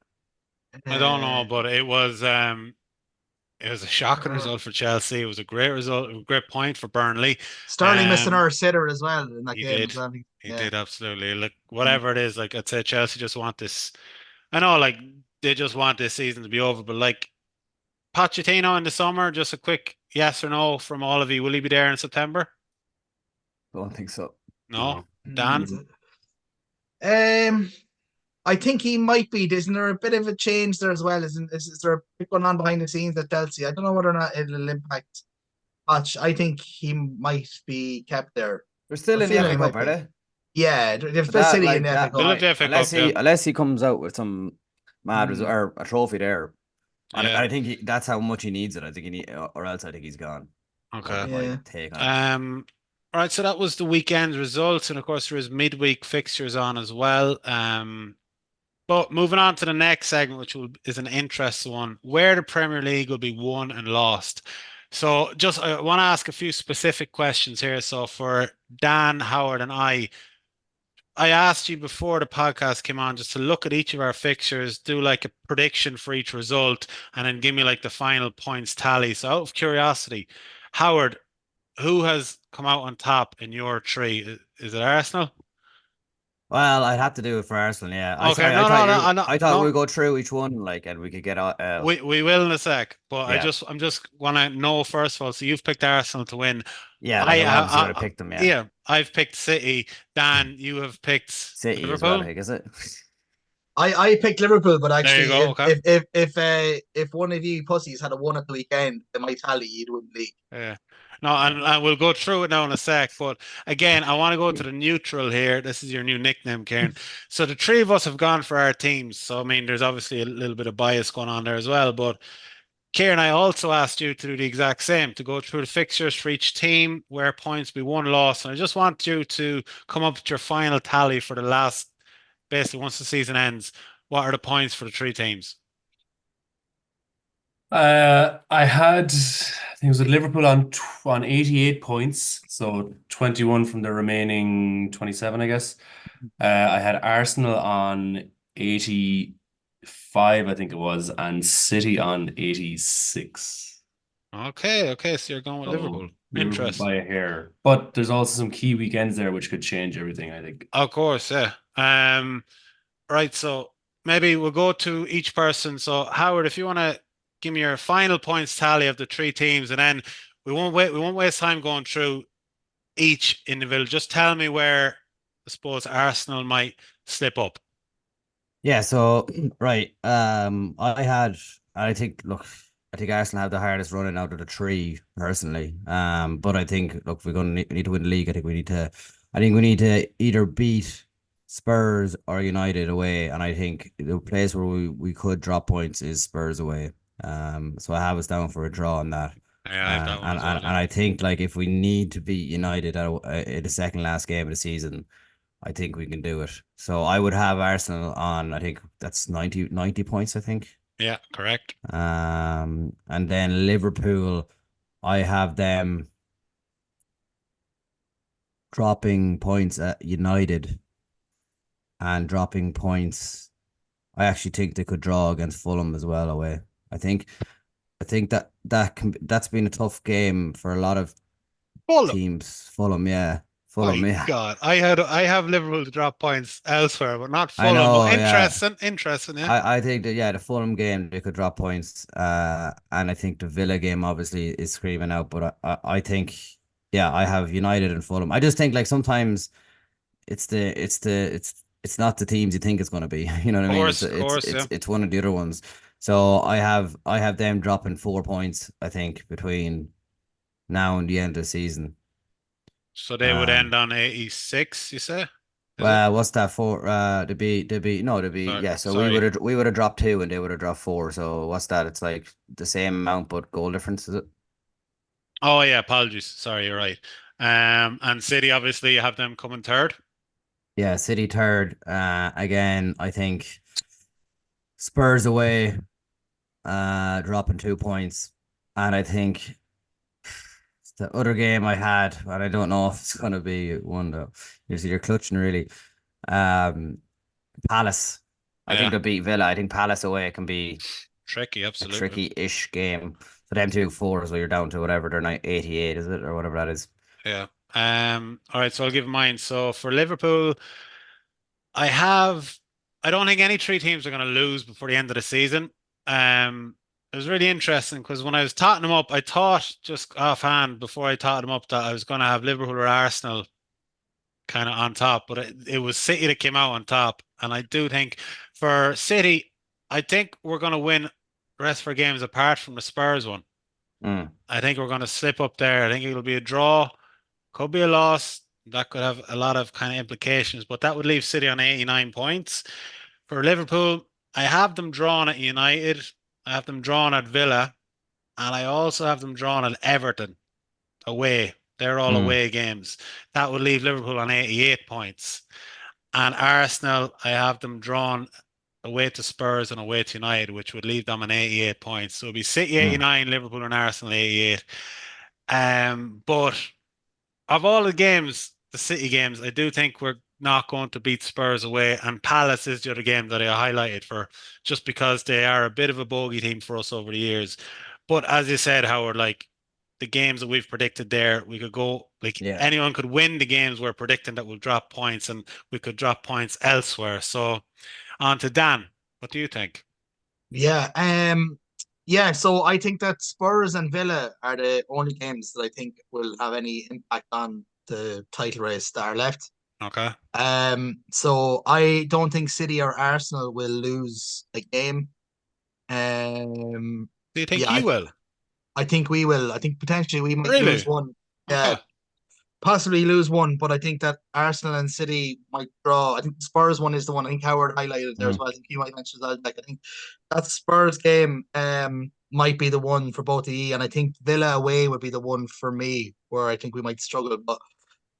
I don't know, Uh, but it was a shocking result for Chelsea. It was a great result, a great point for Burnley. Sterling missed Um, another sitter as well in that he game did. as well. He Yeah. did absolutely. Like Mm. whatever it is, like I'd say Chelsea just want this. I know, like they just want this season to be over, but like Pochettino in the summer, just a quick yes or no from all of you. Will he be there in September? Don't think so. No. No. Dan? Um, I think he might be. Isn't there a bit of a change there as well? Is there a bit going on behind the scenes at Chelsea? I don't know whether or not it'll impact much. I think he might be kept there. They're still I in the feel FA he Cup, might are be. they? Yeah, they've But split that City in like the FA that Still Cup. have might the FA Cup, yeah. unless he comes out with some mad result Mm. or a trophy there, and Yeah. I think that's how much he needs it. I think or else I think he's gone. That'd Okay. be my Yeah. take on it. All right, so that was the weekend results, and of course there is midweek fixtures on as well. But moving on to the next segment, is an interesting one, where the Premier League will be won and lost. So just I want to ask a few specific questions here. So for Dan, Howard, and I asked you before the podcast came on just to look at each of our fixtures, do like a prediction for each result, and then give me like the final points tally. So out of curiosity, Howard, who has come out on top in your three? Is it Arsenal? Well, I'd have to do it for Arsenal. Yeah, Okay, I no, thought no, no, I thought no. we'd go through each one like, and we could get We will in a sec, but yeah, I'm just want to know first of all. So you've picked Arsenal to win. yeah. Like I'm obviously gonna I pick them. Yeah, yeah, I've picked City. Dan, you have picked City as well. I Liverpool. think is it? I picked Liverpool, but There you actually, go. Okay. if one of you pussies had a one at the weekend, in my tally, you'd win the league. Yeah. No, and we'll go through it now in a sec. But again, I want to go to the neutral here. This is your new nickname, Kieran. So the three of us have gone for our teams. So I mean, there's obviously a little bit of bias going on there as well. But Kieran, I also asked you to do the exact same, to go through the fixtures for each team, where points be won, loss. And I just want you to come up with your final tally for the last, basically once the season ends. What are the points for the three teams? I think it was at Liverpool on 88 points, so 21 from the remaining 27, I guess. I had Arsenal on 85, I think it was, and City on 86. Okay, so you're going with So Liverpool. Liverpool by Interesting. a hair. But there's also some key weekends there which could change everything, I think. Of course, yeah. Right, so maybe we'll go to each person. So Howard, if you want to give me your final points tally of the three teams, and then we won't waste time going through each individual. Just tell me where I suppose Arsenal might slip up. Yeah, so right. I think look, I think Arsenal have the hardest running out of the three personally. But I think look, if we're gonna need to win the league. I think we need to either beat Spurs or United away. And I think the place where we could drop points is Spurs away. So I have us down for a draw on that. Yeah, I have that one as well. And I think like if we need to beat United in the second last game of the season, I think we can do it. So I would have Arsenal on, I think that's 90 points, I think. Yeah, correct. And then Liverpool, I have them dropping points at United and dropping points. I actually think they could draw against Fulham as well away. I think that's been a tough game for a lot of Fulham. teams. Fulham, yeah. My Fulham, yeah. God, I have Liverpool to drop points elsewhere, but not I Fulham. But know, yeah. interesting, yeah. I think that yeah, the Fulham game they could drop points. And I think the Villa game obviously is screaming out, but I think yeah, I have United and Fulham. I just think like sometimes it's not the teams you think it's going to be. You know what I mean? Of course, yeah. It's one of the other ones. So I have them dropping 4 points. I think between now and the end of the season. So they would Um, end on 86, you say? Is it? well, what's that for? To be Sorry, yeah. So sorry. we would have dropped two and they would have dropped four. So what's that? It's like the same amount but goal difference, is it? Oh yeah, apologies. Sorry, you're right. And City, obviously, you have them coming third. Yeah, City third. Again, I think Spurs away, dropping 2 points, and I think the other game I had, and I don't know if it's gonna be one though. You're clutching really. Um, Palace. I think Yeah, they'll beat Villa. I think Palace away can be tricky, a absolutely. tricky-ish game. So them two fours where you're down to whatever they're not 88, is it? Or whatever that is. Yeah. All right, so I'll give mine. So for Liverpool, I have I don't think any three teams are going to lose before the end of the season. It was really interesting because when I was totting them up, I thought just offhand before I totted them up that I was going to have Liverpool or Arsenal kind of on top, but it was City that came out on top. And I do think for City, I think we're going to win the rest of our games apart from the Spurs one. Mm. I think we're going to slip up there. I think it'll be a draw, could be a loss. That could have a lot of kind of implications, but that would leave City on 89 points. For Liverpool, I have them drawn at United. I have them drawn at Villa, and I also have them drawn at Everton away. They're all Mm. away games. That would leave Liverpool on 88 points. And Arsenal, I have them drawn away to Spurs and away to United, which would leave them on 88 points. So it'd be City Mm. 89, Liverpool and Arsenal 88. But of all the games, the City games, I do think we're not going to beat Spurs away. And Palace is the other game that I highlighted for just because they are a bit of a bogey team for us over the years. But as you said, Howard, like the games that we've predicted there, we could go like Yeah. anyone could win the games we're predicting that will drop points and we could drop points elsewhere. So on to Dan. What do you think? Yeah. Yeah, so I think that Spurs and Villa are the only games that I think will have any impact on the title race that are left. Okay. So I don't think City or Arsenal will lose a game. Do you think Yeah, you will? I think we will. I think potentially we might Really? lose one. Okay. Possibly lose one, but I think that Arsenal and City might draw. I think the Spurs one is the one. I think Howard highlighted there as well. I think you might mention that. Like, I think that Spurs game might be the one for both of you, and I think Villa away would be the one for me where I think we might struggle. But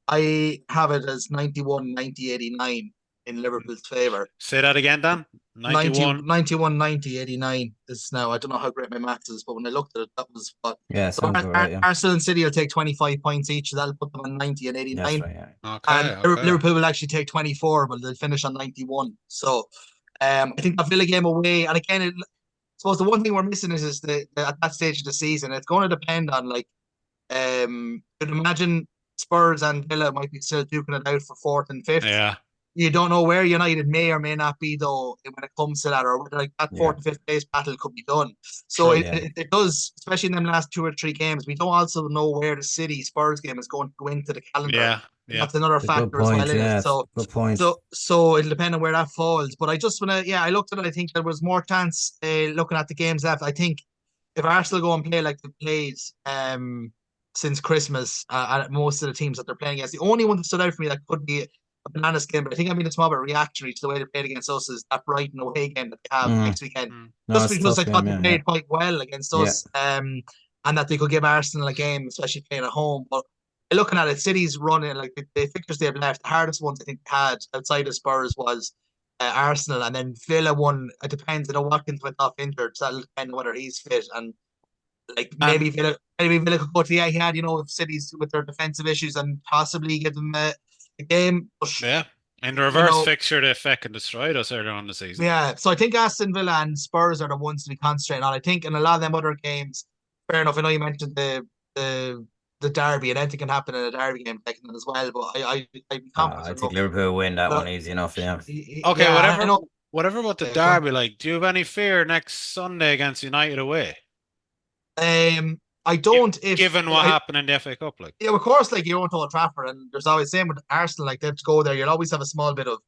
I have it as 91, 90, 89 in Liverpool's favour. Say that again, Dan. 90, 91. 91, 90, 89 is now. I don't know how great my maths is, but when I looked at it, that was what. Yeah, So sounds about right, yeah. Arsenal and City will take 25 points each, so that'll put them on 90 and 89. That's right, yeah. Okay. And Okay. Liverpool will actually take 24, but they'll finish on 91. So I think that Villa game away, and again, I suppose the one thing we're missing is at that stage of the season, it's going to depend on like, you'd imagine Spurs and Villa might be still duking it out for fourth and fifth. Yeah. You don't know where United may or may not be though when it comes to that, or whether like that fourth and fifth place battle could be done. So True, it does, especially in them last 2 or 3 games. We don't also know where the City Spurs game is going to go into the calendar. Yeah. That's another It's a good factor as point, well. In yeah, it. So good point. So it'll depend on where that falls. But I just want to, I looked at it. I think there was more chance looking at the games left. I think if Arsenal go and play like they played since Christmas at most of the teams that they're playing against, the only one that stood out for me that could be a banana skin, but I think I'm being a small bit reactionary to the way they played against us, is that Brighton away game that they have next weekend. No, Just it's because a I tough thought game, they yeah, played quite well against us, and that they could give Arsenal a game, especially playing at home. But looking at it, City's running like the fixtures they've left, the hardest ones I think they had outside of Spurs was Arsenal, and then Villa won. It depends. I know Watkins went off injured, so that'll depend on whether he's fit, and like maybe Villa could go to the Etihad, if City's with their defensive issues, and possibly give them a game. But, Yeah. In the reverse fixture, they fucking destroyed us earlier on the season. Yeah, so I think Aston Villa and Spurs are the ones to be concentrating on. I think in a lot of them other games, fair enough. I know you mentioned the derby, and anything can happen in a derby game as well. But I'd be confident. I think Liverpool win that one easy enough. Yeah. Okay, yeah, whatever about the derby. Like, do you have any fear next Sunday against United away? I don't. Given what happened in the FA Cup, like, yeah, of course, like you're on Old Trafford, and there's always same with Arsenal. Like they have to go there, you'll always have a small bit of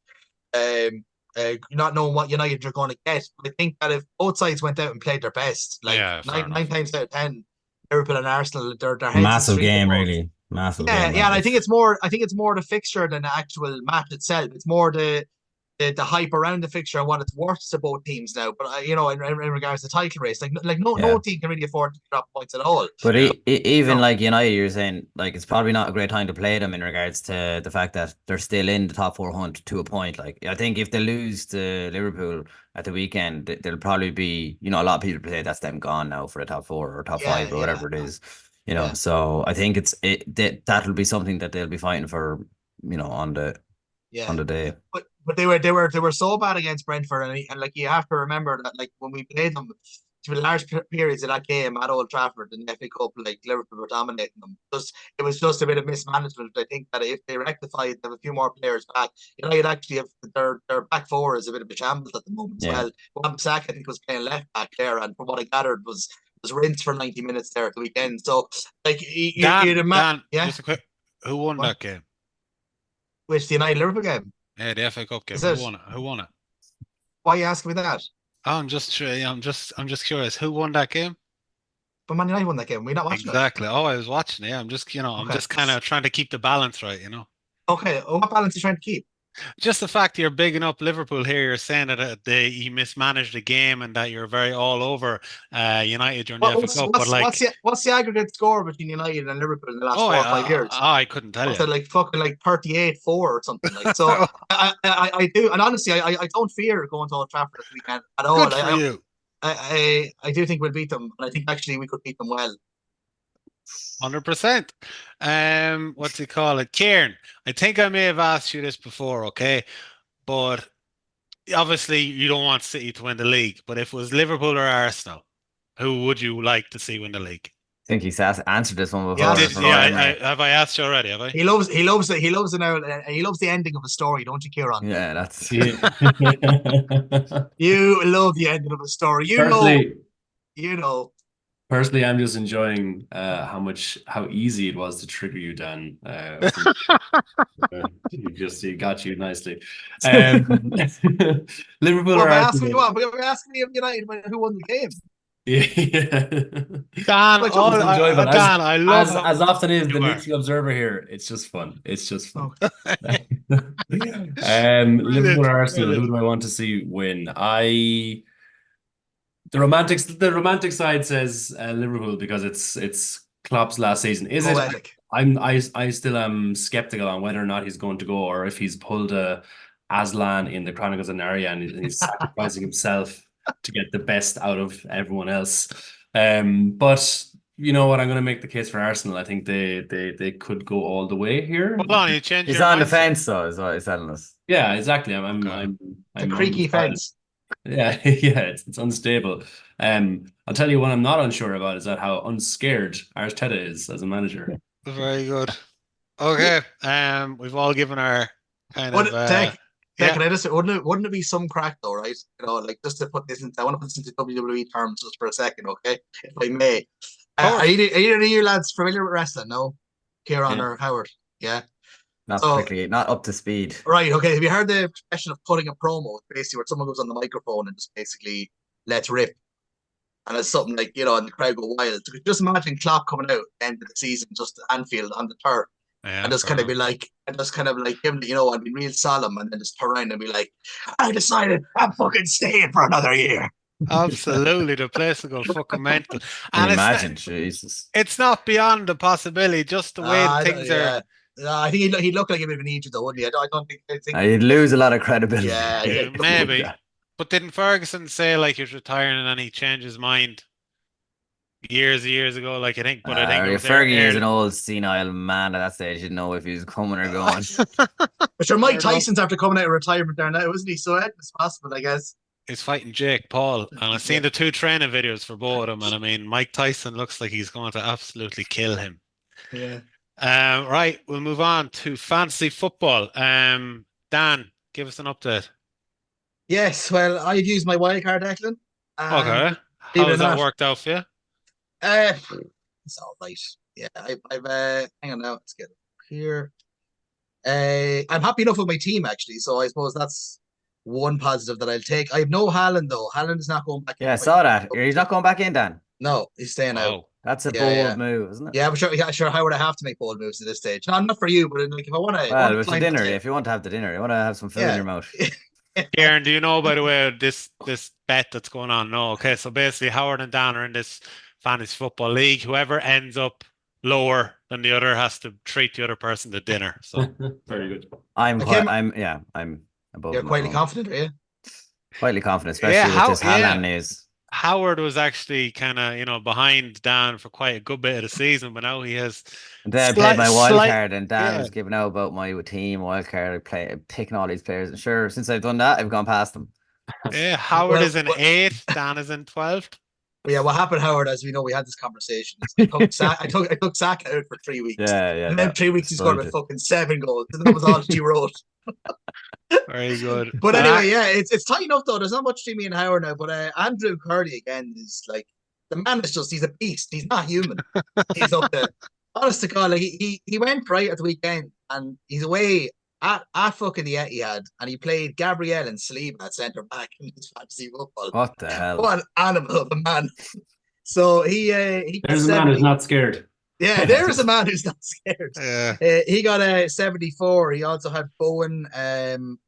not knowing what United you're going to get. But I think that if both sides went out and played their best, like nine times out of 10, Liverpool and Arsenal, their heads massive game, really massive. Yeah, yeah, and I think it's more the fixture than the actual match itself. It's more the hype around the fixture and what it's worth to both teams now. But in regards to the title race, no team can really afford to drop points at all. But even like United, you're saying like it's probably not a great time to play them in regards to the fact that they're still in the top 4 hunt to a point. Like I think if they lose to Liverpool at the weekend, they'll probably be a lot of people say that's them gone now for the top 4 or top 5 or whatever it is. So I think that'll be something that they'll be fighting for. On the day. But they were so bad against Brentford, and like you have to remember that like when we played them for large periods of that game at Old Trafford in the FA Cup, like Liverpool were dominating them. It was just a bit of mismanagement. I think that if they rectified, they have a few more players back. United actually have their back 4 is a bit of a shambles at the moment as well. Wan-Bissaka, I think, was playing left back there, and from what I gathered was rinsed for 90 minutes there at the weekend. So like Dan, just a quick, who won that game? Which the United Liverpool game? Yeah, the FA Cup game. Who won it? Why are you asking me that? Oh, I'm just curious. Who won that game? But Man United won that game. We're not watching exactly. Oh, I was watching it. I'm just kind of trying to keep the balance right, Okay. What balance are you trying to keep? Just the fact that you're bigging up Liverpool here, you're saying that he mismanaged the game and that you're very all over United during the FA Cup. But like, what's the aggregate score between United and Liverpool in the last 4 or 5 years? I couldn't tell you. Said like fucking like 38-4 or something like. So I do, and honestly, I don't fear going to Old Trafford this weekend at all. Good for you. I do think we'll beat them, and I think actually we could beat them well. 100%. What's it called? Kieran, I think I may have asked you this before, okay? But obviously you don't want City to win the league, but if it was Liverpool or Arsenal, who would you like to see win the league? I think he's answered this one before. Have I asked you already? Have I? He loves the ending of a story, don't you, Kieran? Yeah, that's you love the ending of a story. You know. Personally, I'm just enjoying how easy it was to trigger you, Dan. He got you nicely. Liverpool. Well, asking me if United who won the game. Yeah. Dan, Like, all, It's enjoyable. Dan, I love As how as often as you the are. neutral observer here, it's just fun. It's just fun. Oh. Liverpool Brilliant, or Arsenal, who brilliant. do I want to see win? The romantic side says Liverpool because it's Klopp's last season. Is it? poetic. I still am skeptical on whether or not he's going to go, or if he's pulled a Aslan in the Chronicles of Narnia and he's sacrificing himself to get the best out of everyone else. But you know what? I'm going to make the case for Arsenal. I think they could go all the way here. Hold on, you changed He's your on the mindset. fence, though, is what he's telling us. Yeah, exactly. Okay. The I'm creaky undecided. fence. Yeah, yeah, it's unstable. I'll tell you what I'm not unsure about is that how unscared Arteta is as a manager. Very good. Okay. We've all given our kind Would of Tech, yeah. can I just say, wouldn't it be some crack though, right? You know, like just to put this in, I want to put this into WWE terms just for a second, okay? If I may. Are either of you lads familiar with wrestling? No? Kieran Yeah. or Howard? Yeah. Not So- particularly, not up to speed. Right, okay. Have you heard the expression of cutting a promo? Basically, where someone goes on the microphone and just basically lets rip. And it's something like, you know, and the crowd go wild. So just imagine Klopp coming out at the end of the season, just to Anfield on the turf, Yeah, and just fair kind of be enough. like, and just kind of like him, you know, and be real solemn, and then just turn around and be like, I decided I'm fucking staying for another year. Absolutely, the place will go fucking mental. Can And you imagine? Jesus. it's not beyond the possibility, just the way things are. I think he'd look like a bit of an idiot, though, wouldn't he? I don't think. I think He'd lose a lot of credibility. Yeah, Yeah, yeah. maybe. But didn't Ferguson say like he was retiring and then he changed his mind years ago? Like I think it was Fergie is an early. old senile man at that stage. He didn't know if he was coming or going. But sure, Mike Fair enough. Tyson's after coming out of retirement there now, isn't he? So it's possible, I guess. He's fighting Jake Paul, and I've seen the two training videos for both of them, and I mean Mike Tyson looks like he's going to absolutely kill him. Yeah. Right, we'll move on to fantasy football. Dan, give us an update. Yes, well, I've used my wildcard, Declan. Okay, believe how it or has that not, worked out for you? it's all right. Yeah, I've hang on now, let's get it here. I'm happy enough with my team actually, so I suppose that's one positive that I'll take. I have no Haaland though. Haaland is not going back in. Yeah, I saw that. He's not going back in, Dan. No, he's staying out. Oh, That's a Yeah, bold yeah. move, isn't it? Yeah, but sure. How would I have to make bold moves at this stage? No, not for you, but like if I want to. Well, with the dinner, if you want to have the dinner, you want to have some food in your mouth. Kieran, do you know, by the way, this bet that's going on? No, okay. So basically, Howard and Dan are in this fantasy football league. Whoever ends up lower than the other has to treat the other person to dinner. So Very good. I'm Okay, above. You're him at quietly the moment. confident, are you? Quietly confident, especially with this Haaland news. Howard was actually kind of behind Dan for quite a good bit of the season, but now he has. And then I played my wild card, and Dan yeah. was giving out about my team wild card. Picking all these players, and sure, since I've done that, I've gone past them. Yeah, Howard is in 8th, Dan is in 12th. But yeah, what happened, Howard? As we know, we had this conversation. I took Saka out for 3 weeks. Yeah. And then 3 weeks he scored about fucking 7 goals. And that was all she wrote. Very good. But anyway, yeah, it's tight enough though. There's not much between me and Howard now. But Andrew Curley again is like the man is he's a beast. He's not human. He's up there. Honest to God, like he went right at the weekend and he's away at fucking the Etihad and he played Gabriel and Saliba at centre back in his fantasy football. What the hell? What an animal of a man. So he There's a man who's not scared. Yeah, there is a man who's not scared. Yeah. He got a 74. He also had Bowen,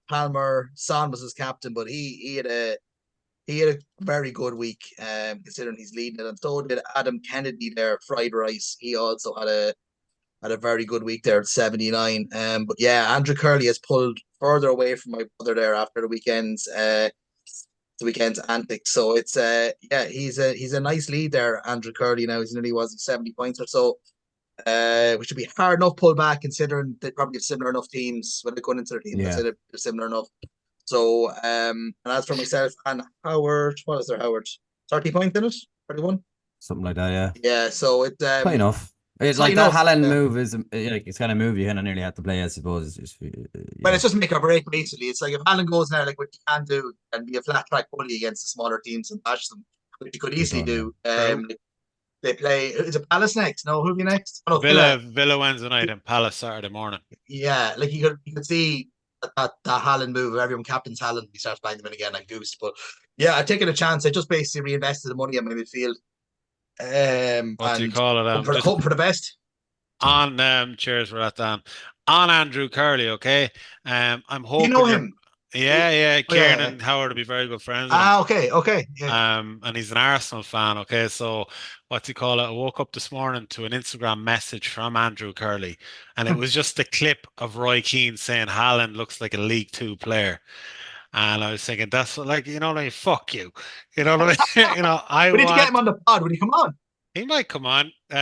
Palmer, Son was his captain, but he had a very good week, considering he's leading it. And so did Adam Kennedy there, fried rice. He also had a very good week there at 79. But yeah, Andrew Curley has pulled further away from my brother there after the weekend's antics. So it's he's a nice lead there, Andrew Curley. Now he's nearly 70 points or so, which would be hard enough pull back considering they probably have similar enough teams when they go into their team. Yeah. They're similar enough. So and as for myself and Howard, what is there, Howard? 30 points in it? 31? Something like that, yeah. Yeah, so it Quite enough. It's like that Haaland move is like it's kind of move you kind of nearly have to play, I suppose. But it's just make or break basically. It's like if Haaland goes there, like what you can do and be a flat track bully against the smaller teams and bash them, which you could easily do. They play. Is it Palace next? No, who'll be next? Oh, no, Villa Wednesday night and Palace Saturday morning. Yeah, like you could see that Haaland move. Everyone captains Haaland. He starts buying them in again like Goose. But Yeah, I've taken a chance. I just basically reinvested the money in my midfield. What do you And call it? Just hoping for the best. on cheers for that, Dan. On Andrew Curley, okay. I'm Do you know hoping you're him? yeah, Oh yeah, Kieran yeah. and Howard will be very good friends with him. Ah, okay, yeah. And he's an Arsenal fan, okay. So what's he call it? I woke up this morning to an Instagram message from Andrew Curley, and it was just a clip of Roy Keane saying Haaland looks like a League Two player. And I was thinking, that's like, like, fuck you. You know what I mean? I We need to get him want on the pod. Would he come on? he might come on. He's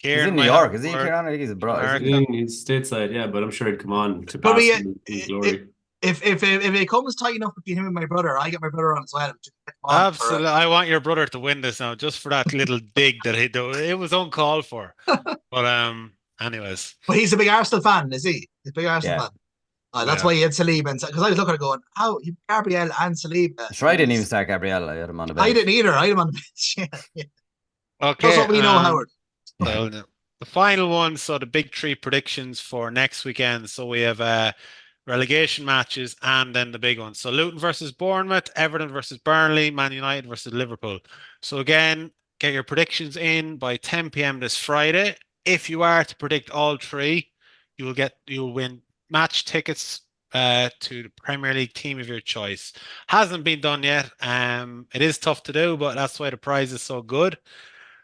Kieran in New might have York, a is he, word Kieran? I think he's in abroad. Is he? America. He's stateside, yeah, but I'm sure he'd come on to But we, bask in glory. if it comes tight enough between him and my brother, I get my brother on as well. Just get him on for Absolutely. I want your brother to win this now, just for that little dig that he do. It was uncalled for. But anyways. But he's a big Arsenal fan, is he? He's a big Arsenal Yeah. fan. That's Yeah. why he had Saliba, and because I was looking at it going, how you Gabriel and Saliba. Sure, I didn't even start Gabriel. I had him on the bench. I didn't either. I had him on the bench. Yeah. Okay. That's what we know, Howard. So the final one, so the big three predictions for next weekend. So we have relegation matches and then the big one. So Luton versus Bournemouth, Everton versus Burnley, Man United versus Liverpool. So again, get your predictions in by 10 p.m. this Friday. If you are to predict all three, you'll win match tickets to the Premier League team of your choice. Hasn't been done yet. It is tough to do, but that's why the prize is so good.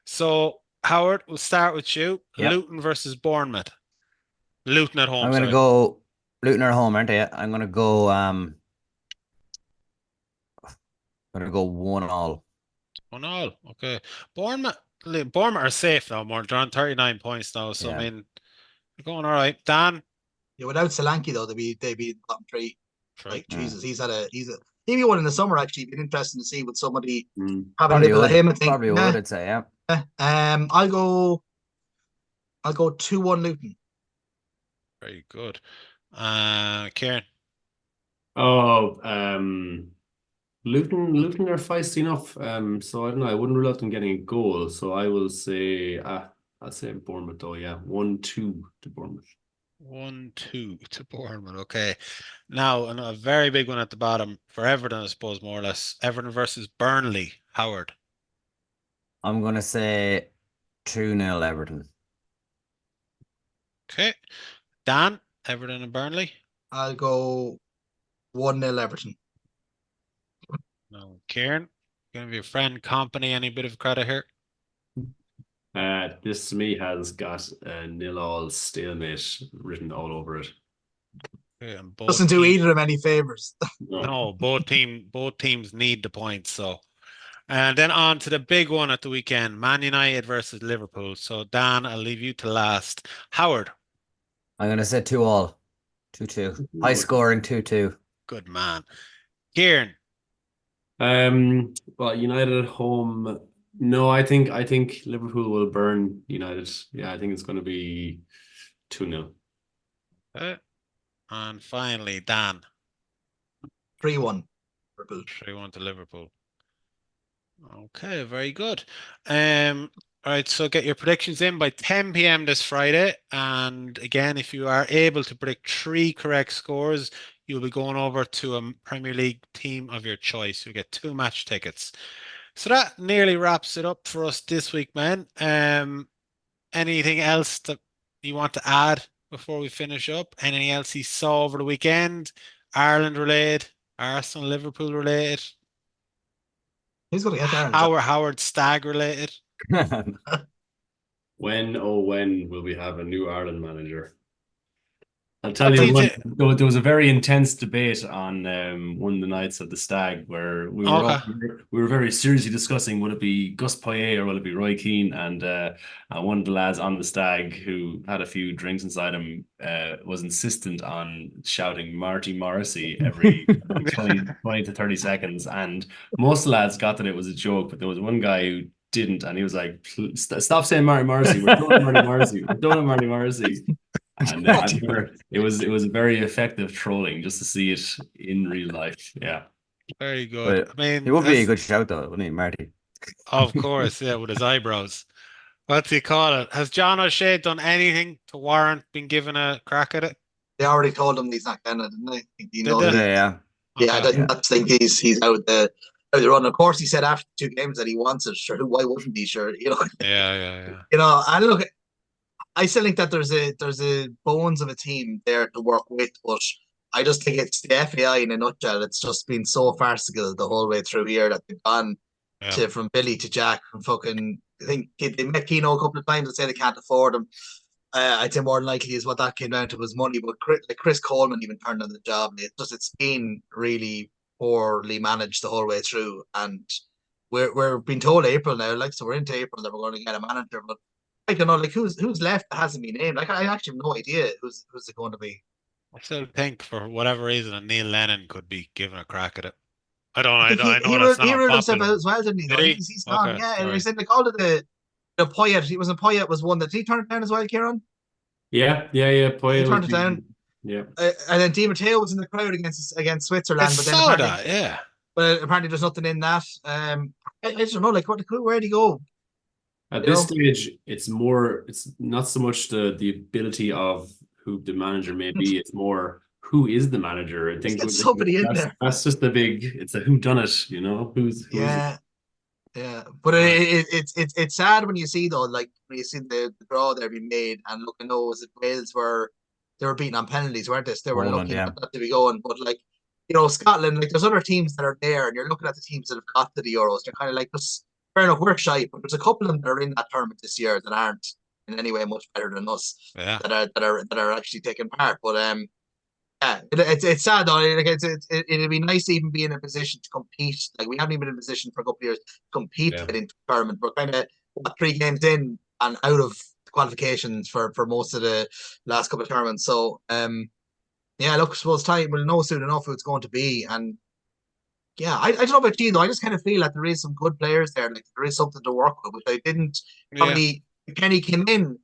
So Howard, we'll start with you. Yep. Luton versus Bournemouth. Luton at home. I'm gonna go Luton at home, aren't I? I'm gonna go 1-1. 1-1. Okay. Bournemouth are safe now, more. They're on 39 points now. So Yeah. I mean, they're going all right. Dan. Yeah, without Solanke though, they'd be bottom three. Right. Like Jesus, he's maybe one in the summer actually. Been interesting to see with somebody having a Probably little would. of him. I think Probably would. I'd say, yeah. I'll go 2-1 Luton. Very good. Kieran. Oh, Luton are feisty enough. So I don't know. I wouldn't rule out them getting a goal. So I will say, I'll say Bournemouth though. Yeah, 1-2 to Bournemouth. 1-2 to Bournemouth. Okay. Now, a very big one at the bottom for Everton, I suppose, more or less. Everton versus Burnley. Howard. I'm gonna say 2-0 Everton. Okay. Dan, Everton and Burnley. I'll go 1-0 Everton. No, Kieran, gonna be a friend, company, any bit of credit here? This to me has got a 0-0 stalemate written all over it. Okay, and Doesn't do either of them any favors. No, both teams need the points. So, and then on to the big one at the weekend: Man United versus Liverpool. So, Dan, I'll leave you to last. Howard. I'm gonna say 2-2. 2-2. High scoring 2-2. Good man. Kieran. Well, United at home. No, I think Liverpool will burn United. Yeah, I think it's going to be 2-0. Okay. And finally, Dan. 3-1 Liverpool. 3-1 to Liverpool. Okay, very good. All right, so get your predictions in by 10 p.m. this Friday. And again, if you are able to predict 3 correct scores, you'll be going over to a Premier League team of your choice. You'll get 2 match tickets. So that nearly wraps it up for us this week, man. Anything else that you want to add before we finish up? Anything else you saw over the weekend? Ireland related, Arsenal, Liverpool related, Who's going to get there? Howard Stagg related. When will we have a new Ireland manager? I'll tell you what, there was a very intense debate on one of the nights at the Stag where we were very seriously discussing would it be Gus Poyet or will it be Roy Keane, and one of the lads on the Stag who had a few drinks inside him was insistent on shouting Marty Morrissey every 20 to 30 seconds, and most of the lads got that it was a joke, but there was one guy who didn't, and he was like, stop saying Marty Morrissey, we're doing Marty Morrissey, we're doing Marty Morrissey. And it was very effective trolling just to see it in real life. Yeah. Very good. But I mean, he would be a good shout though, wouldn't he, Marty? Of course, yeah, with his eyebrows. What do you call it? Has John O'Shea done anything to warrant being given a crack at it? They already told him he's not gonna, didn't they? Did they? Yeah. Yeah, I think he's out the how they run. Of course, he said after 2 games that he wants it. Sure, why wouldn't he? Sure, Yeah. And look, I still think that there's a bones of a team there to work with, but I just think it's the FAI in a nutshell. It's just been so farcical the whole way through here that they've gone Yeah. from Billy to Jack from fucking. I think they met Keno a couple of times and say they can't afford him. I'd say more than likely is what that came down to was money. But Chris Coleman even turned on the job. It's been really poorly managed the whole way through, and we're being told April now, like, so we're into April that we're going to get a manager, but I don't know, like, who's left that hasn't been named. Like, I actually have no idea who's it going to be. I still think for whatever reason that Neil Lennon could be given a crack at it. I I think know he that's ruled, he not ruled himself popular. out as well, didn't he? Did Though he? he's gone. Okay, Yeah, and they sorry. said they called it the Poyet. He wasn't Poyet was one that did he turn it down as well, Kieran? Yeah. He Poya turned was it down. yeah. And then Di Matteo was in the crowd against I Switzerland, but then saw apparently, that, yeah. but apparently there's nothing in that. I just don't know, like, where'd he go? At You this know? stage, it's not so much the ability of who the manager may be, it's more who is the manager. I think Get somebody in there. that's just it's a who done it, who's Yeah. Yeah, but Right. it's sad when you see though, like when you see the draw there being made, and look, I know was it Wales they were beaten on penalties, weren't they? So they were Poland, lucky yeah. not to be going, but like Scotland, like there's other teams that are there, and you're looking at the teams that have got to the Euros. They're kind of like, just fair enough, we're shy, but there's a couple of them that are in that tournament this year that aren't in any way much better than us, Yeah. that are actually taking part. But yeah, it's sad though. Like it'd be nice to even be in a position to compete. Like we haven't even been in a position for a couple of years to compete Yeah. to get into the tournament. We're kind of 3 games in and out of qualifications for most of the last couple of tournaments. So yeah, look, I suppose time we'll know soon enough who it's going to be. And yeah, I don't know about you though. I just kind of feel that there is some good players there. Like there is something to work with, which I didn't Yeah. probably. Kenny came in.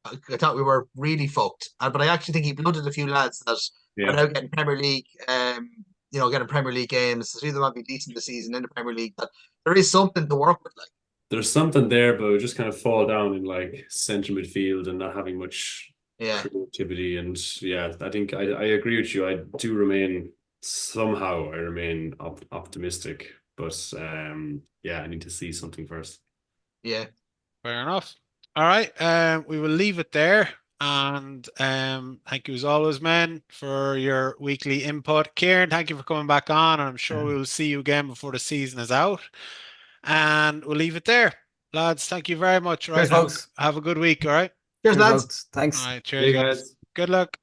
I thought we were really fucked, but I actually think he blooded a few lads that are now getting Premier League, getting Premier League games. So either might be decent this season in the Premier League. That there is something to work with. Like, There's something there, but we just kind of fall down in like central midfield and not having much yeah, creativity. And yeah, I think I agree with you. I remain optimistic, but yeah, I need to see something first. yeah. Fair enough. All right. We will leave it there. And thank you as always, men, for your weekly input. Kieran, thank you for coming back on. And I'm sure we will see you again before the season is out. And we'll leave it there. Lads, thank you very much. Right. Cheers, folks. Have a good week. All right. Cheers, Cheers, lads. folks. Thanks. All right. Hey Cheers, guys. guys. Good luck.